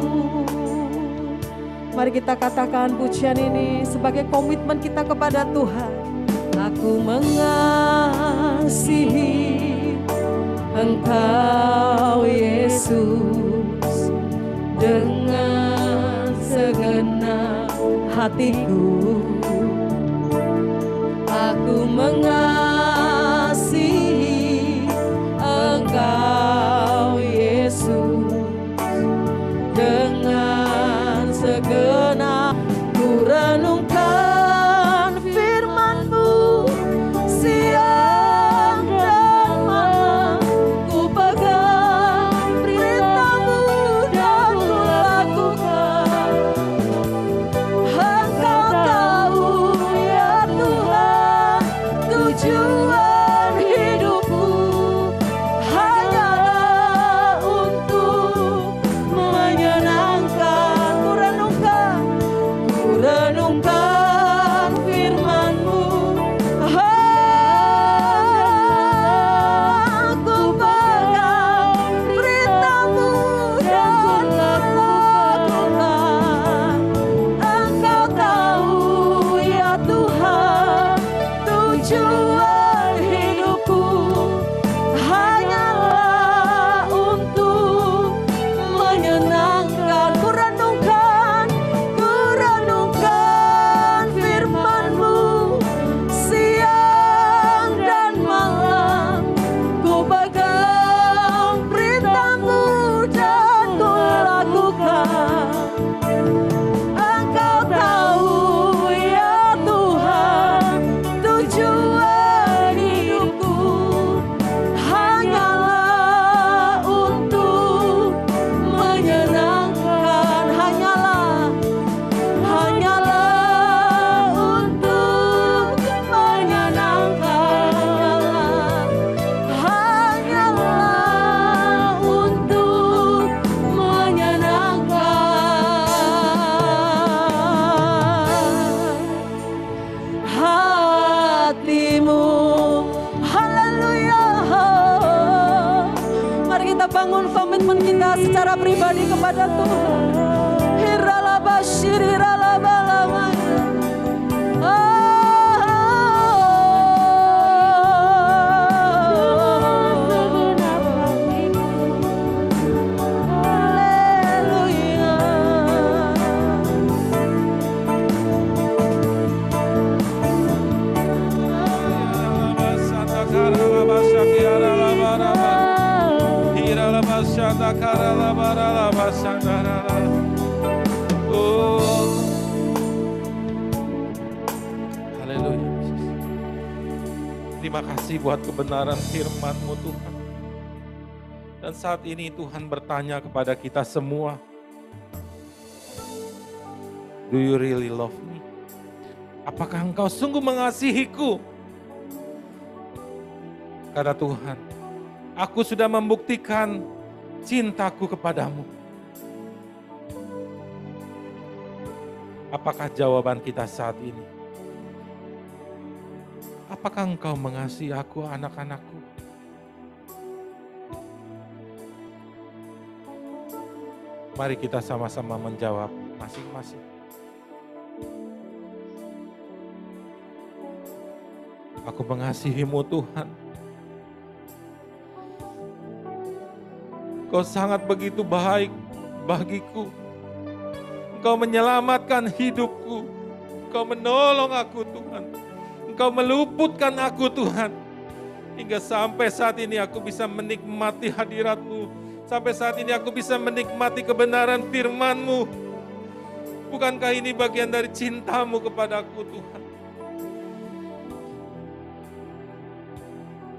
Mari kita katakan pujian ini sebagai komitmen kita kepada Tuhan. Aku mengasihi Engkau Yesus dengan segenap hatiku. Aku mengasihi Engkau Yesus dengan segenap. Ku renungkan firman-Mu siang dan malam, ku pegang perintah-Mu dan ku lakukan. Engkau tahu ya Tuhan, tujuan hidupku hanyalah untuk menyenangkan. Ku renungkan firman-Mu. Aku pegang perintah-Mu dan lakukan. Engkau tahu ya Tuhan, tujuan hidupku hanyalah untuk menyenangkan. Ku renungkan firman-Mu siang dan malam, ku pegang perintah-Mu dan ku lakukan. Engkau tahu ya Tuhan, tujuan hidupku hanyalah untuk menyenangkan. Hanyalah untuk menyenangkan. Hanyalah untuk menyenangkan hati-Mu. Haleluya. Mari kita bangun komitmen kita secara pribadi kepada Tuhan. Hiralabasyiralabalamaya. Haleluya. Oh, haleluya Yesus. Terima kasih buat kebenaran firman-Mu Tuhan. Dan saat ini Tuhan bertanya kepada kita semua, do you really love me? Apakah engkau sungguh mengasihiku? Kata Tuhan, aku sudah membuktikan cintaku kepadamu. Apakah jawaban kita saat ini? Apakah engkau mengasihi aku, anak-anakku? Mari kita sama-sama menjawab masing-masing. Aku mengasihimu Tuhan. Kau sangat begitu baik bagiku. Engkau menyelamatkan hidupku. Engkau menolong aku Tuhan. Engkau meluputkan aku Tuhan. Hingga sampai saat ini aku bisa menikmati hadirat-Mu. Sampai saat ini aku bisa menikmati kebenaran firman-Mu. Bukankah ini bagian dari cinta-Mu kepadaku Tuhan?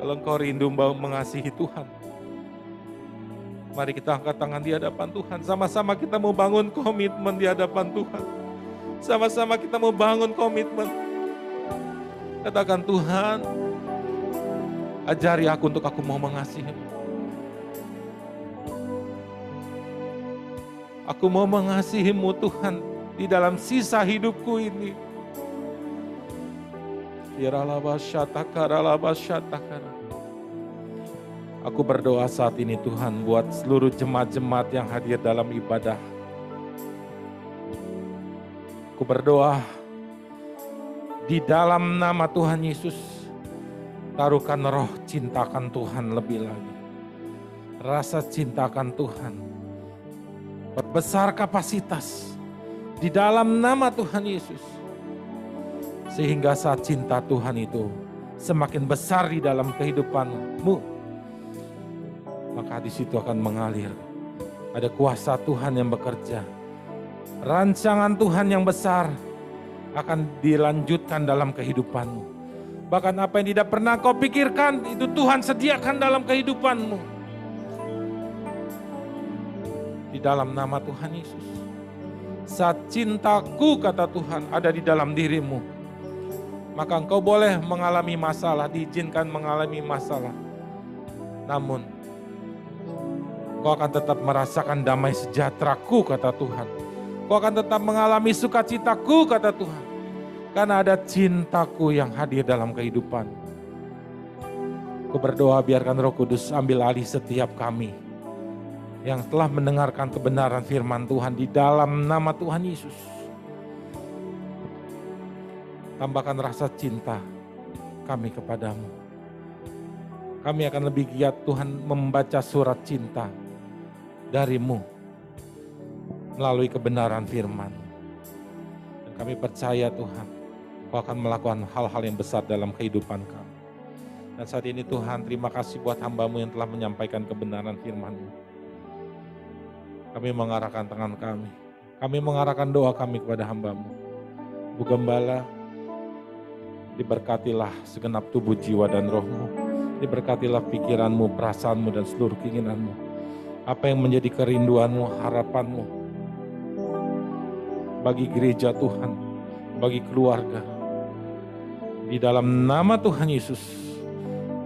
Kalau engkau rindu mengasihi Tuhan, mari kita angkat tangan di hadapan Tuhan. Sama-sama kita mau bangun komitmen di hadapan Tuhan. Sama-sama kita mau bangun komitmen. Katakan, Tuhan, ajari aku untuk aku mau mengasihi-Mu. Aku mau mengasihi-Mu Tuhan di dalam sisa hidupku ini. Aku berdoa saat ini Tuhan buat seluruh jemaat-jemaat yang hadir dalam ibadah. Aku berdoa di dalam nama Tuhan Yesus, taruhkan roh cintakan Tuhan lebih lagi. Rasa cintakan Tuhan. Perbesar kapasitas di dalam nama Tuhan Yesus. Sehingga saat cinta Tuhan itu semakin besar di dalam kehidupanmu, maka di situ akan mengalir. Ada kuasa Tuhan yang bekerja. Rancangan Tuhan yang besar akan dilanjutkan dalam kehidupanmu. Bahkan apa yang tidak pernah kau pikirkan, itu Tuhan sediakan dalam kehidupanmu. Di dalam nama Tuhan Yesus. Saat cintaku, kata Tuhan, ada di dalam dirimu, maka engkau boleh mengalami masalah, diizinkan mengalami masalah. Namun, kau akan tetap merasakan damai sejahteraku, kata Tuhan. Kau akan tetap mengalami sukacitaku, kata Tuhan. Karena ada cintaku yang hadir dalam kehidupan. Aku berdoa biarkan Roh Kudus ambil alih setiap kami yang telah mendengarkan kebenaran firman Tuhan di dalam nama Tuhan Yesus. Tambahkan rasa cinta kami kepadamu. Kami akan lebih giat Tuhan membaca surat cinta darimu melalui kebenaran firman. Dan kami percaya Tuhan, Kau akan melakukan hal-hal yang besar dalam kehidupan kami. Dan saat ini Tuhan, terima kasih buat hamba-Mu yang telah menyampaikan kebenaran firman-Mu. Kami mengarahkan tangan kami. Kami mengarahkan doa kami kepada hamba-Mu. Bu Gembala, diberkatilah segenap tubuh, jiwa, dan roh-Mu. Diberkatilah pikiran-Mu, perasaan-Mu, dan seluruh keinginan-Mu. Apa yang menjadi kerinduan-Mu, harapan-Mu bagi gereja Tuhan, bagi keluarga. Di dalam nama Tuhan Yesus,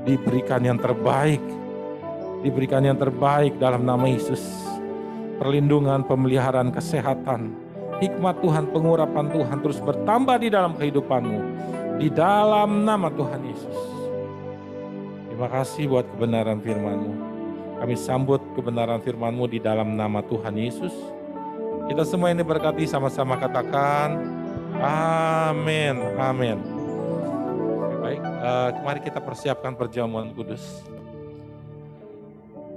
diberikan yang terbaik. Diberikan yang terbaik dalam nama Yesus. Perlindungan, pemeliharaan, kesehatan, hikmat Tuhan, pengurapan Tuhan terus bertambah di dalam kehidupan-Mu. Di dalam nama Tuhan Yesus. Terima kasih buat kebenaran firman-Mu. Kami sambut kebenaran firman-Mu di dalam nama Tuhan Yesus. Kita semua ini berkati sama-sama katakan, amin, amin. Baik, mari kita persiapkan perjamuan kudus.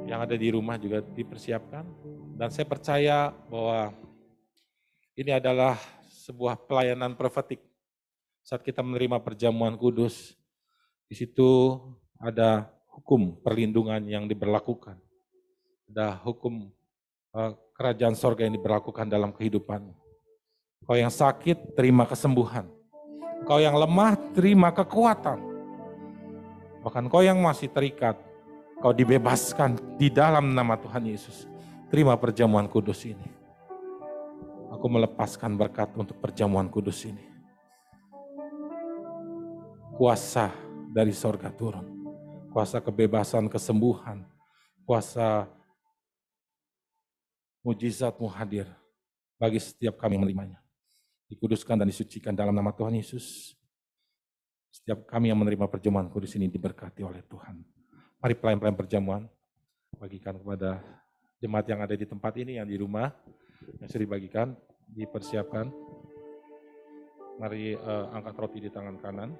Yang ada di rumah juga dipersiapkan. Dan saya percaya bahwa ini adalah sebuah pelayanan profetik. Saat kita menerima perjamuan kudus, di situ ada hukum perlindungan yang diberlakukan. Ada hukum kerajaan sorga yang diberlakukan dalam kehidupanmu. Kau yang sakit, terima kesembuhan. Kau yang lemah, terima kekuatan. Bahkan kau yang masih terikat, kau dibebaskan di dalam nama Tuhan Yesus. Terima perjamuan kudus ini. Aku melepaskan berkat untuk perjamuan kudus ini. Kuasa dari sorga turun. Kuasa kebebasan, kesembuhan. Kuasa mujizat-Mu hadir bagi setiap kami yang menerimanya. Dikuduskan dan disucikan dalam nama Tuhan Yesus. Setiap kami yang menerima perjamuan kudus ini diberkati oleh Tuhan. Mari pelayan-pelayan perjamuan bagikan kepada jemaat yang ada di tempat ini, yang di rumah, yang sudah dibagikan, dipersiapkan. Mari angkat roti di tangan kanan.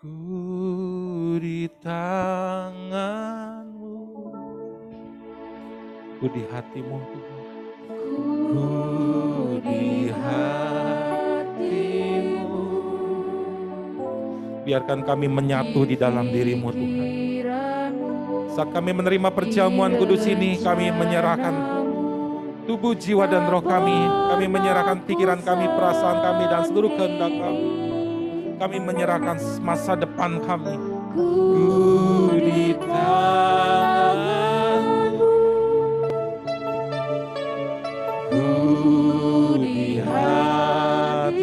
Ku di tangan-Mu, ku di hati-Mu Tuhan. Ku di hati-Mu. Biarkan kami menyatu di dalam diri-Mu Tuhan. Saat kami menerima perjamuan kudus ini, kami menyerahkan tubuh, jiwa, dan roh kami. Kami menyerahkan pikiran kami, perasaan kami, dan seluruh kehendak kami. Kami menyerahkan masa depan kami. Ku di tangan-Mu, ku di hati-Mu.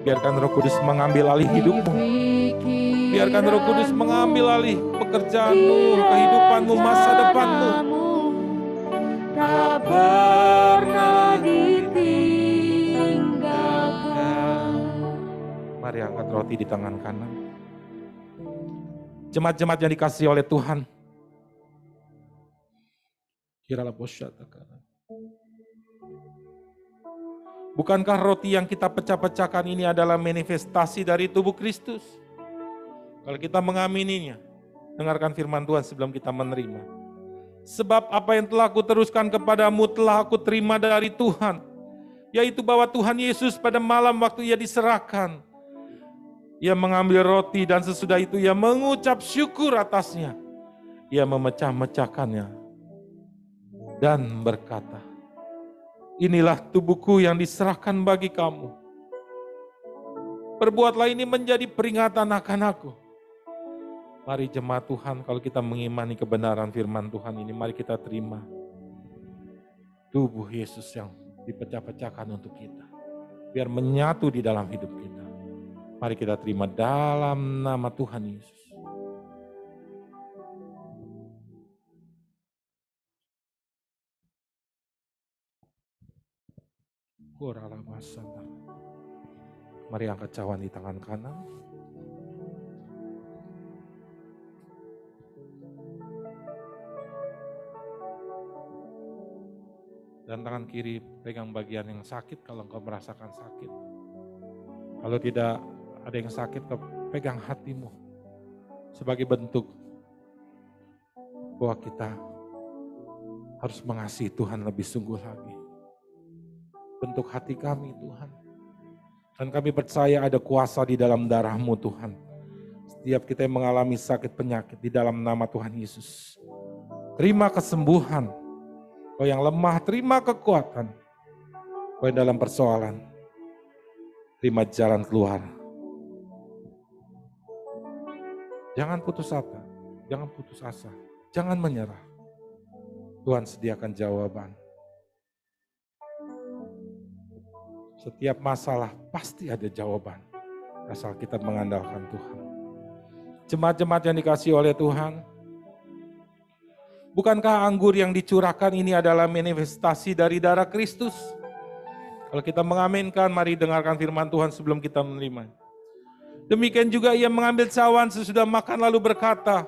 Biarkan Roh Kudus mengambil alih hidupmu. Biarkan Roh Kudus mengambil alih pekerjaanmu, kehidupanmu, masa depanmu. Tak pernah ditinggalkan. Mari angkat roti di tangan kanan. Jemaat-jemaat yang dikasihi oleh Tuhan. Kiralah bosyatakan. Bukankah roti yang kita pecah-pecahkan ini adalah manifestasi dari tubuh Kristus? Kalau kita mengamininya, dengarkan firman Tuhan sebelum kita menerima. Sebab apa yang telah aku teruskan kepadamu telah aku terima dari Tuhan, yaitu bahwa Tuhan Yesus pada malam waktu Ia diserahkan, Ia mengambil roti dan sesudah itu Ia mengucap syukur atasnya. Ia memecah-mecahkannya dan berkata, inilah tubuhku yang diserahkan bagi kamu. Perbuatlah ini menjadi peringatan akan aku. Mari jemaat Tuhan, kalau kita mengimani kebenaran firman Tuhan ini, mari kita terima tubuh Yesus yang dipecah-pecahkan untuk kita. Biar menyatu di dalam hidup kita. Mari kita terima dalam nama Tuhan Yesus. Mari angkat cawan di tangan kanan. Dan tangan kiri pegang bagian yang sakit kalau engkau merasakan sakit. Kalau tidak ada yang sakit, kau pegang hatimu. Sebagai bentuk bahwa kita harus mengasihi Tuhan lebih sungguh lagi. Bentuk hati kami Tuhan. Dan kami percaya ada kuasa di dalam darah-Mu Tuhan. Setiap kita yang mengalami sakit penyakit di dalam nama Tuhan Yesus. Terima kesembuhan. Kau yang lemah, terima kekuatan. Kau yang dalam persoalan, terima jalan keluar. Jangan putus asa, jangan putus asa, jangan menyerah. Tuhan sediakan jawaban. Setiap masalah pasti ada jawaban, asal kita mengandalkan Tuhan. Jemaat-jemaat yang dikasihi oleh Tuhan, bukankah anggur yang dicurahkan ini adalah manifestasi dari darah Kristus? Kalau kita mengaminkan, mari dengarkan firman Tuhan sebelum kita menerima. Demikian juga Ia mengambil cawan sesudah makan lalu berkata,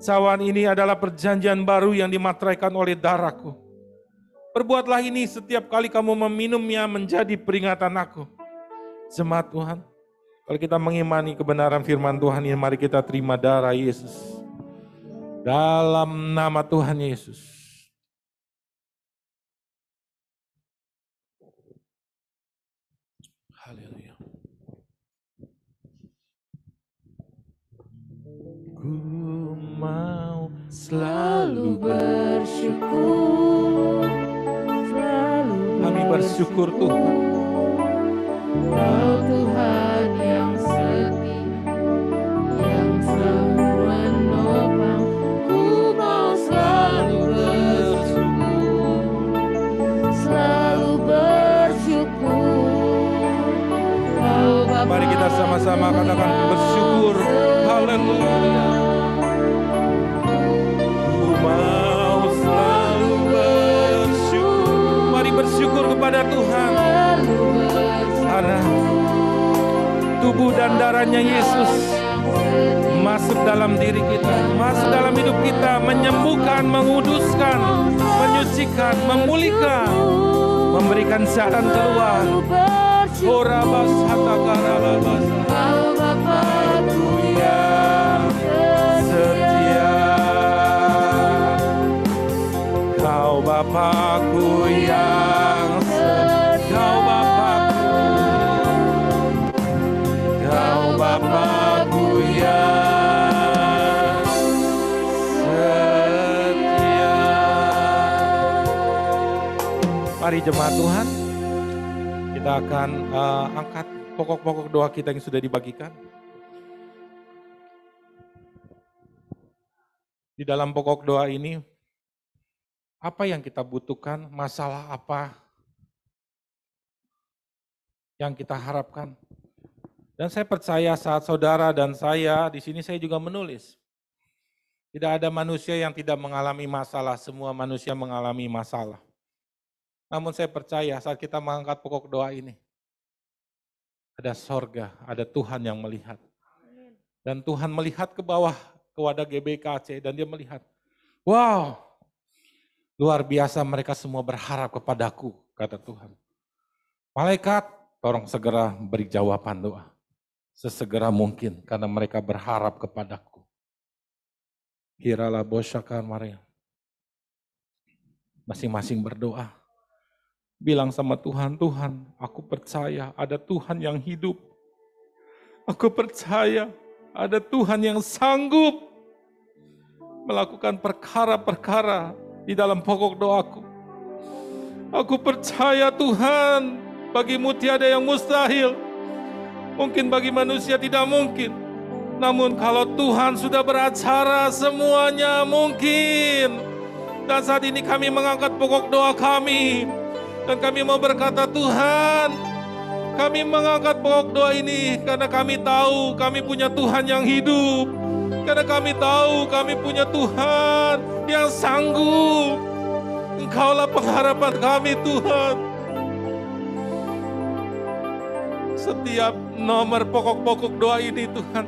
cawan ini adalah perjanjian baru yang dimateraikan oleh darahku. Perbuatlah ini setiap kali kamu meminumnya menjadi peringatan aku. Jemaat Tuhan, Kalau kita mengimani kebenaran firman Tuhan ini, mari kita terima darah Yesus. Dalam nama Tuhan Yesus. Haleluya. Ku mau Selalu bersyukur, selalu kami bersyukur Tuhan. Kau Tuhan yang setia, yang selalu menopang. Ku mau selalu bersyukur, selalu bersyukur. Kau Bapa Mari kita sama-sama katakan bersyukur. Haleluya. Ku mau selalu bersyukur. Mari bersyukur kepada Tuhan. Karena tubuh dan darahnya Yesus masuk dalam diri kita, masuk dalam hidup kita, menyembuhkan, menguduskan, menyucikan, memulihkan, memberikan jalan keluar. Orabas hatakaralabas. Kau Bapakku yang setia, Kau Bapakku yang setia, Kau Bapakku yang setia. Mari jemaat Tuhan, kita akan angkat pokok-pokok doa kita yang sudah dibagikan. Di dalam pokok doa ini, apa yang kita butuhkan, masalah apa yang kita harapkan. Dan saya percaya saat saudara dan saya di sini saya juga menulis. Tidak ada manusia yang tidak mengalami masalah, semua manusia mengalami masalah. Namun saya percaya saat kita mengangkat pokok doa ini, ada sorga, ada Tuhan yang melihat. Dan Tuhan melihat ke bawah, ke wadah GBKC, dan dia melihat, wow, luar biasa mereka semua berharap kepadaku, kata Tuhan. Malaikat, tolong segera beri jawaban doa. Sesegera mungkin, karena mereka berharap kepadaku. Kiralah bosyakan Maria. Masing-masing berdoa. Bilang sama Tuhan, Tuhan, aku percaya ada Tuhan yang hidup. Aku percaya ada Tuhan yang sanggup melakukan perkara-perkara di dalam pokok doaku. Aku percaya Tuhan, bagimu tiada yang mustahil. Mungkin bagi manusia tidak mungkin. Namun kalau Tuhan sudah beracara, semuanya mungkin. Dan saat ini kami mengangkat pokok doa kami. Dan kami mau berkata, Tuhan, kami mengangkat pokok doa ini karena kami tahu kami punya Tuhan yang hidup. Karena kami tahu kami punya Tuhan yang sanggup. Engkaulah pengharapan kami, Tuhan. Setiap nomor pokok-pokok doa ini, Tuhan,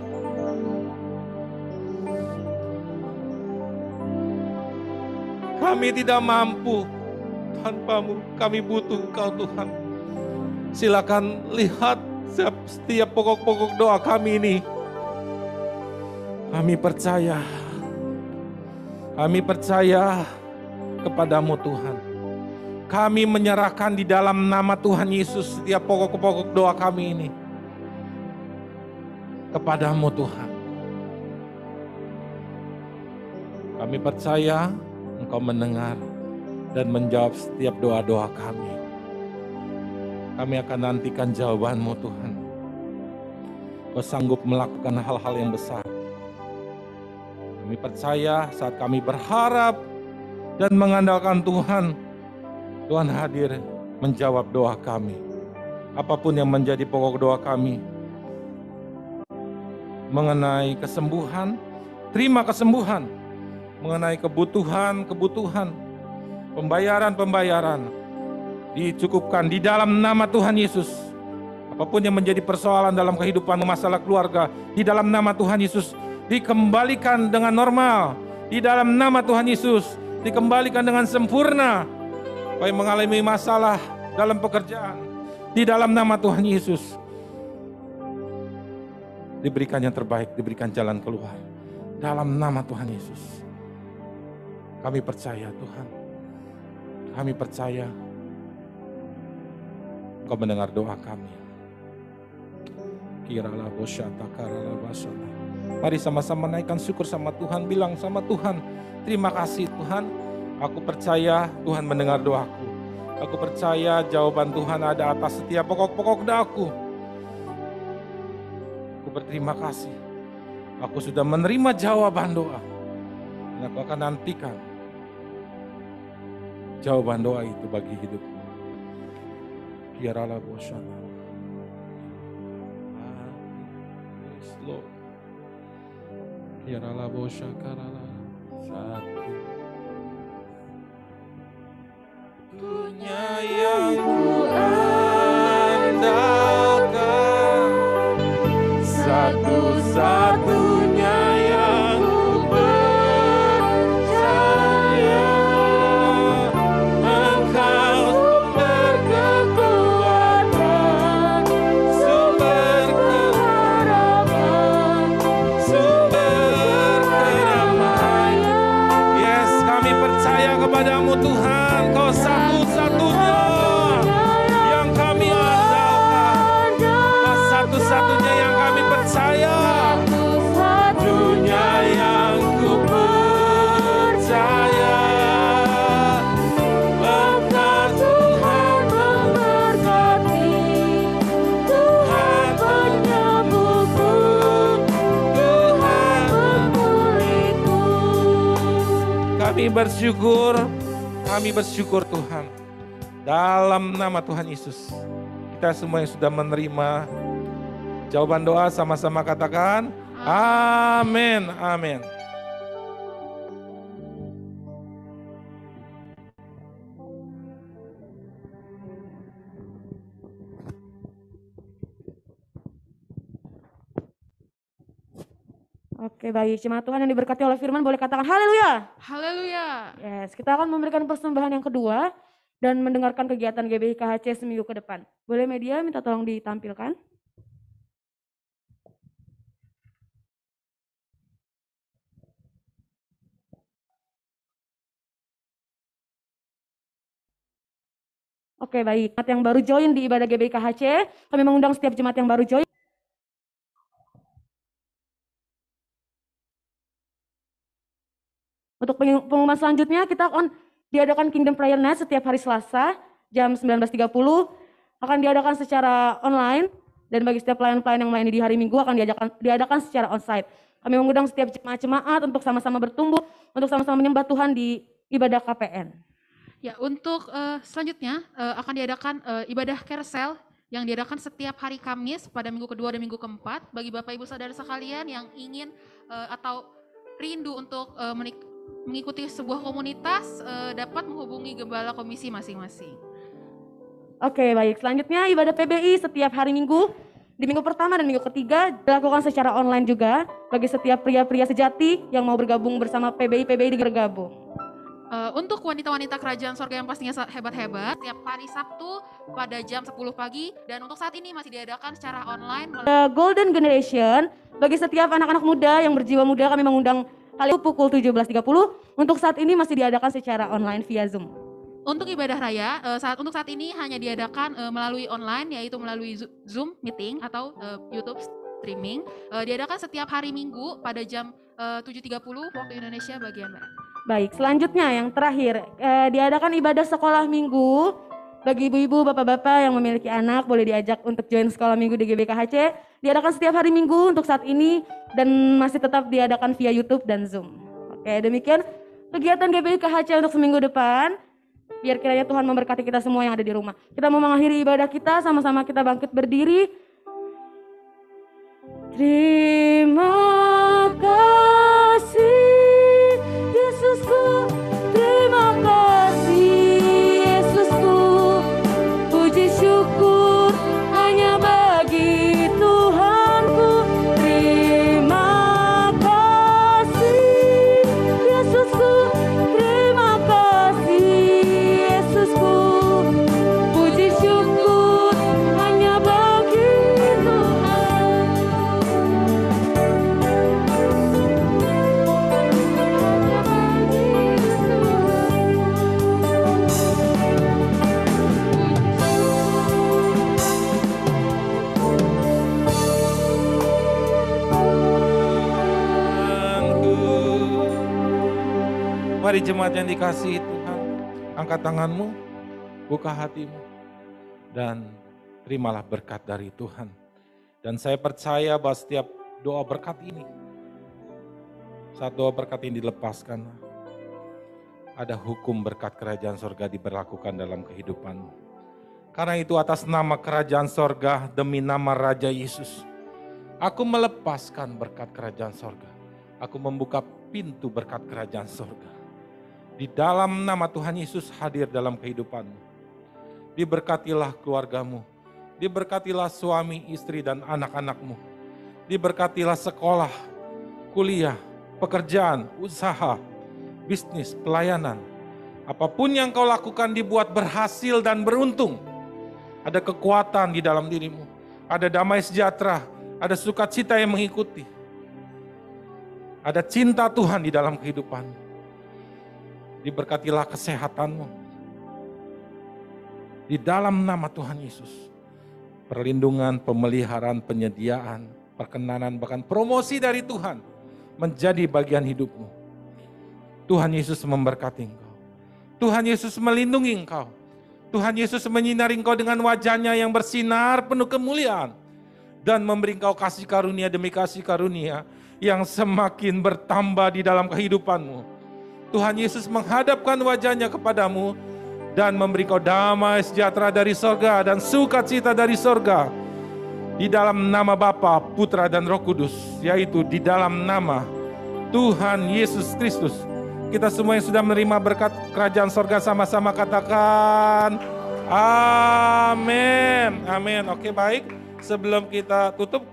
kami tidak mampu tanpamu. Kami butuh Engkau, Tuhan. Silakan lihat setiap pokok-pokok doa kami ini. Kami percaya kepadamu, Tuhan. Kami menyerahkan di dalam nama Tuhan Yesus setiap pokok-pokok doa kami ini kepadamu, Tuhan. Kami percaya Engkau mendengar dan menjawab setiap doa-doa kami. Kami akan nantikan jawaban-Mu, Tuhan. Kau sanggup melakukan hal-hal yang besar. Kami percaya saat kami berharap dan mengandalkan Tuhan, Tuhan hadir menjawab doa kami. Apapun yang menjadi pokok doa kami. Mengenai kesembuhan, terima kesembuhan. Mengenai kebutuhan, pembayaran, dicukupkan di dalam nama Tuhan Yesus. Apapun yang menjadi persoalan dalam kehidupan, masalah keluarga, di dalam nama Tuhan Yesus, dikembalikan dengan normal. Di dalam nama Tuhan Yesus, dikembalikan dengan sempurna. Yang mengalami masalah dalam pekerjaan, di dalam nama Tuhan Yesus. diberikan yang terbaik, diberikan jalan keluar. Dalam nama Tuhan Yesus. Kami percaya Tuhan. Kami percaya Kau mendengar doa kami. Kiralah bosyata karala basana. Mari sama-sama naikkan syukur sama Tuhan. Bilang sama Tuhan, terima kasih Tuhan. Aku percaya Tuhan mendengar doaku. Aku percaya jawaban Tuhan ada atas setiap pokok-pokok doaku. Aku berterima kasih. Aku sudah menerima jawaban doa. Dan aku akan nantikan jawaban doa itu bagi hidupku. Kiralah bosyata. Yes Lord. Kiralah bosyakaralah. Satu. Dunia yang kuandalkan, satu-satunya yang ku percaya, Engkau sumber kekuatan, sumber keharapan, sumber kedamaian. Yes, kami percaya kepadamu Tuhan. Kau satu-satunya yang kami andalkan, Kau satu-satunya yang kami percaya, satu-satunya yang ku percaya. Engkau Tuhan memberkati, Tuhan penyembuhku, Tuhan pemulihku. Kami bersyukur Tuhan. Dalam nama Tuhan Yesus, kita semua yang sudah menerima jawaban doa sama-sama katakan amin, amin. Oke, baik. Jemaat Tuhan yang diberkati oleh firman boleh katakan haleluya. Haleluya. Yes, kita akan memberikan persembahan yang kedua dan mendengarkan kegiatan GBI KHC seminggu ke depan. Boleh media minta tolong ditampilkan? Oke, baik. Jemaat yang baru join di ibadah GBI KHC, kami mengundang setiap jemaat yang baru join. Untuk pengumuman selanjutnya kita akan diadakan Kingdom Prayer Night setiap hari Selasa jam 19.30. Akan diadakan secara online dan bagi setiap pelayan-pelayan yang melayani di hari Minggu akan diadakan secara onsite. Kami mengundang setiap jemaat-jemaat untuk sama-sama bertumbuh, untuk sama-sama menyembah Tuhan di ibadah KPN. Ya, untuk selanjutnya akan diadakan ibadah carousel yang diadakan setiap hari Kamis pada minggu kedua dan minggu keempat. Bagi Bapak Ibu Saudara sekalian yang ingin atau rindu untuk mengikuti sebuah komunitas, dapat menghubungi gembala komisi masing-masing. Oke, baik. Selanjutnya ibadah PBI setiap hari Minggu. Di minggu pertama dan minggu ketiga dilakukan secara online juga. Bagi setiap pria-pria sejati yang mau bergabung bersama PBI bergabung. Untuk wanita-wanita kerajaan sorga yang pastinya hebat-hebat, tiap hari Sabtu pada jam 10 pagi. Dan untuk saat ini masih diadakan secara online. Golden Generation, bagi setiap anak-anak muda yang berjiwa muda kami mengundang kali pukul 17.30. Untuk saat ini masih diadakan secara online via Zoom. Untuk ibadah raya, untuk saat ini hanya diadakan melalui online, yaitu melalui Zoom meeting atau YouTube streaming. Diadakan setiap hari Minggu pada jam 7.30 waktu Indonesia bagian Barat. Baik, selanjutnya yang terakhir, diadakan ibadah sekolah minggu. Bagi ibu-ibu, bapak-bapak yang memiliki anak boleh diajak untuk join sekolah minggu di GBKHC. Diadakan setiap hari Minggu untuk saat ini dan masih tetap diadakan via YouTube dan Zoom. Oke, demikian kegiatan GBKHC untuk seminggu depan. Biar kiranya Tuhan memberkati kita semua yang ada di rumah. Kita mau mengakhiri ibadah kita, sama-sama kita bangkit berdiri. Terima kasih Yesusku, terima kasih Yesusku. Puji syukur hanya bagi Tuhanku. Terima kasih Yesusku, terima kasih Yesusku. Puji syukur hanya bagi Tuhan. Mari jemaat yang dikasihi Tuhan, angkat tanganmu, buka hatimu, dan terimalah berkat dari Tuhan. Dan saya percaya bahwa setiap doa berkat ini, saat doa berkat ini dilepaskan, ada hukum berkat kerajaan sorga diberlakukan dalam kehidupanmu. Karena itu atas nama kerajaan sorga, demi nama Raja Yesus, aku melepaskan berkat kerajaan sorga. Aku membuka pintu berkat kerajaan sorga. Di dalam nama Tuhan Yesus hadir dalam kehidupanmu. Diberkatilah keluargamu. Diberkatilah suami, istri, dan anak-anakmu. Diberkatilah sekolah, kuliah, pekerjaan, usaha, bisnis, pelayanan. Apapun yang kau lakukan dibuat berhasil dan beruntung. Ada kekuatan di dalam dirimu. Ada damai sejahtera. Ada sukacita yang mengikuti. Ada cinta Tuhan di dalam kehidupanmu. Diberkatilah kesehatanmu. Di dalam nama Tuhan Yesus. Perlindungan, pemeliharaan, penyediaan, perkenanan, bahkan promosi dari Tuhan menjadi bagian hidupmu. Tuhan Yesus memberkati engkau. Tuhan Yesus melindungi engkau. Tuhan Yesus menyinari engkau dengan wajahnya yang bersinar penuh kemuliaan. Dan memberi engkau kasih karunia demi kasih karunia yang semakin bertambah di dalam kehidupanmu. Tuhan Yesus menghadapkan wajahnya kepadamu dan memberi kau damai sejahtera dari sorga dan sukacita dari sorga. Di dalam nama Bapa, Putra, dan Roh Kudus, yaitu di dalam nama Tuhan Yesus Kristus. Kita semua yang sudah menerima berkat kerajaan sorga sama-sama katakan amin. Amin. Oke, baik. Sebelum kita tutup,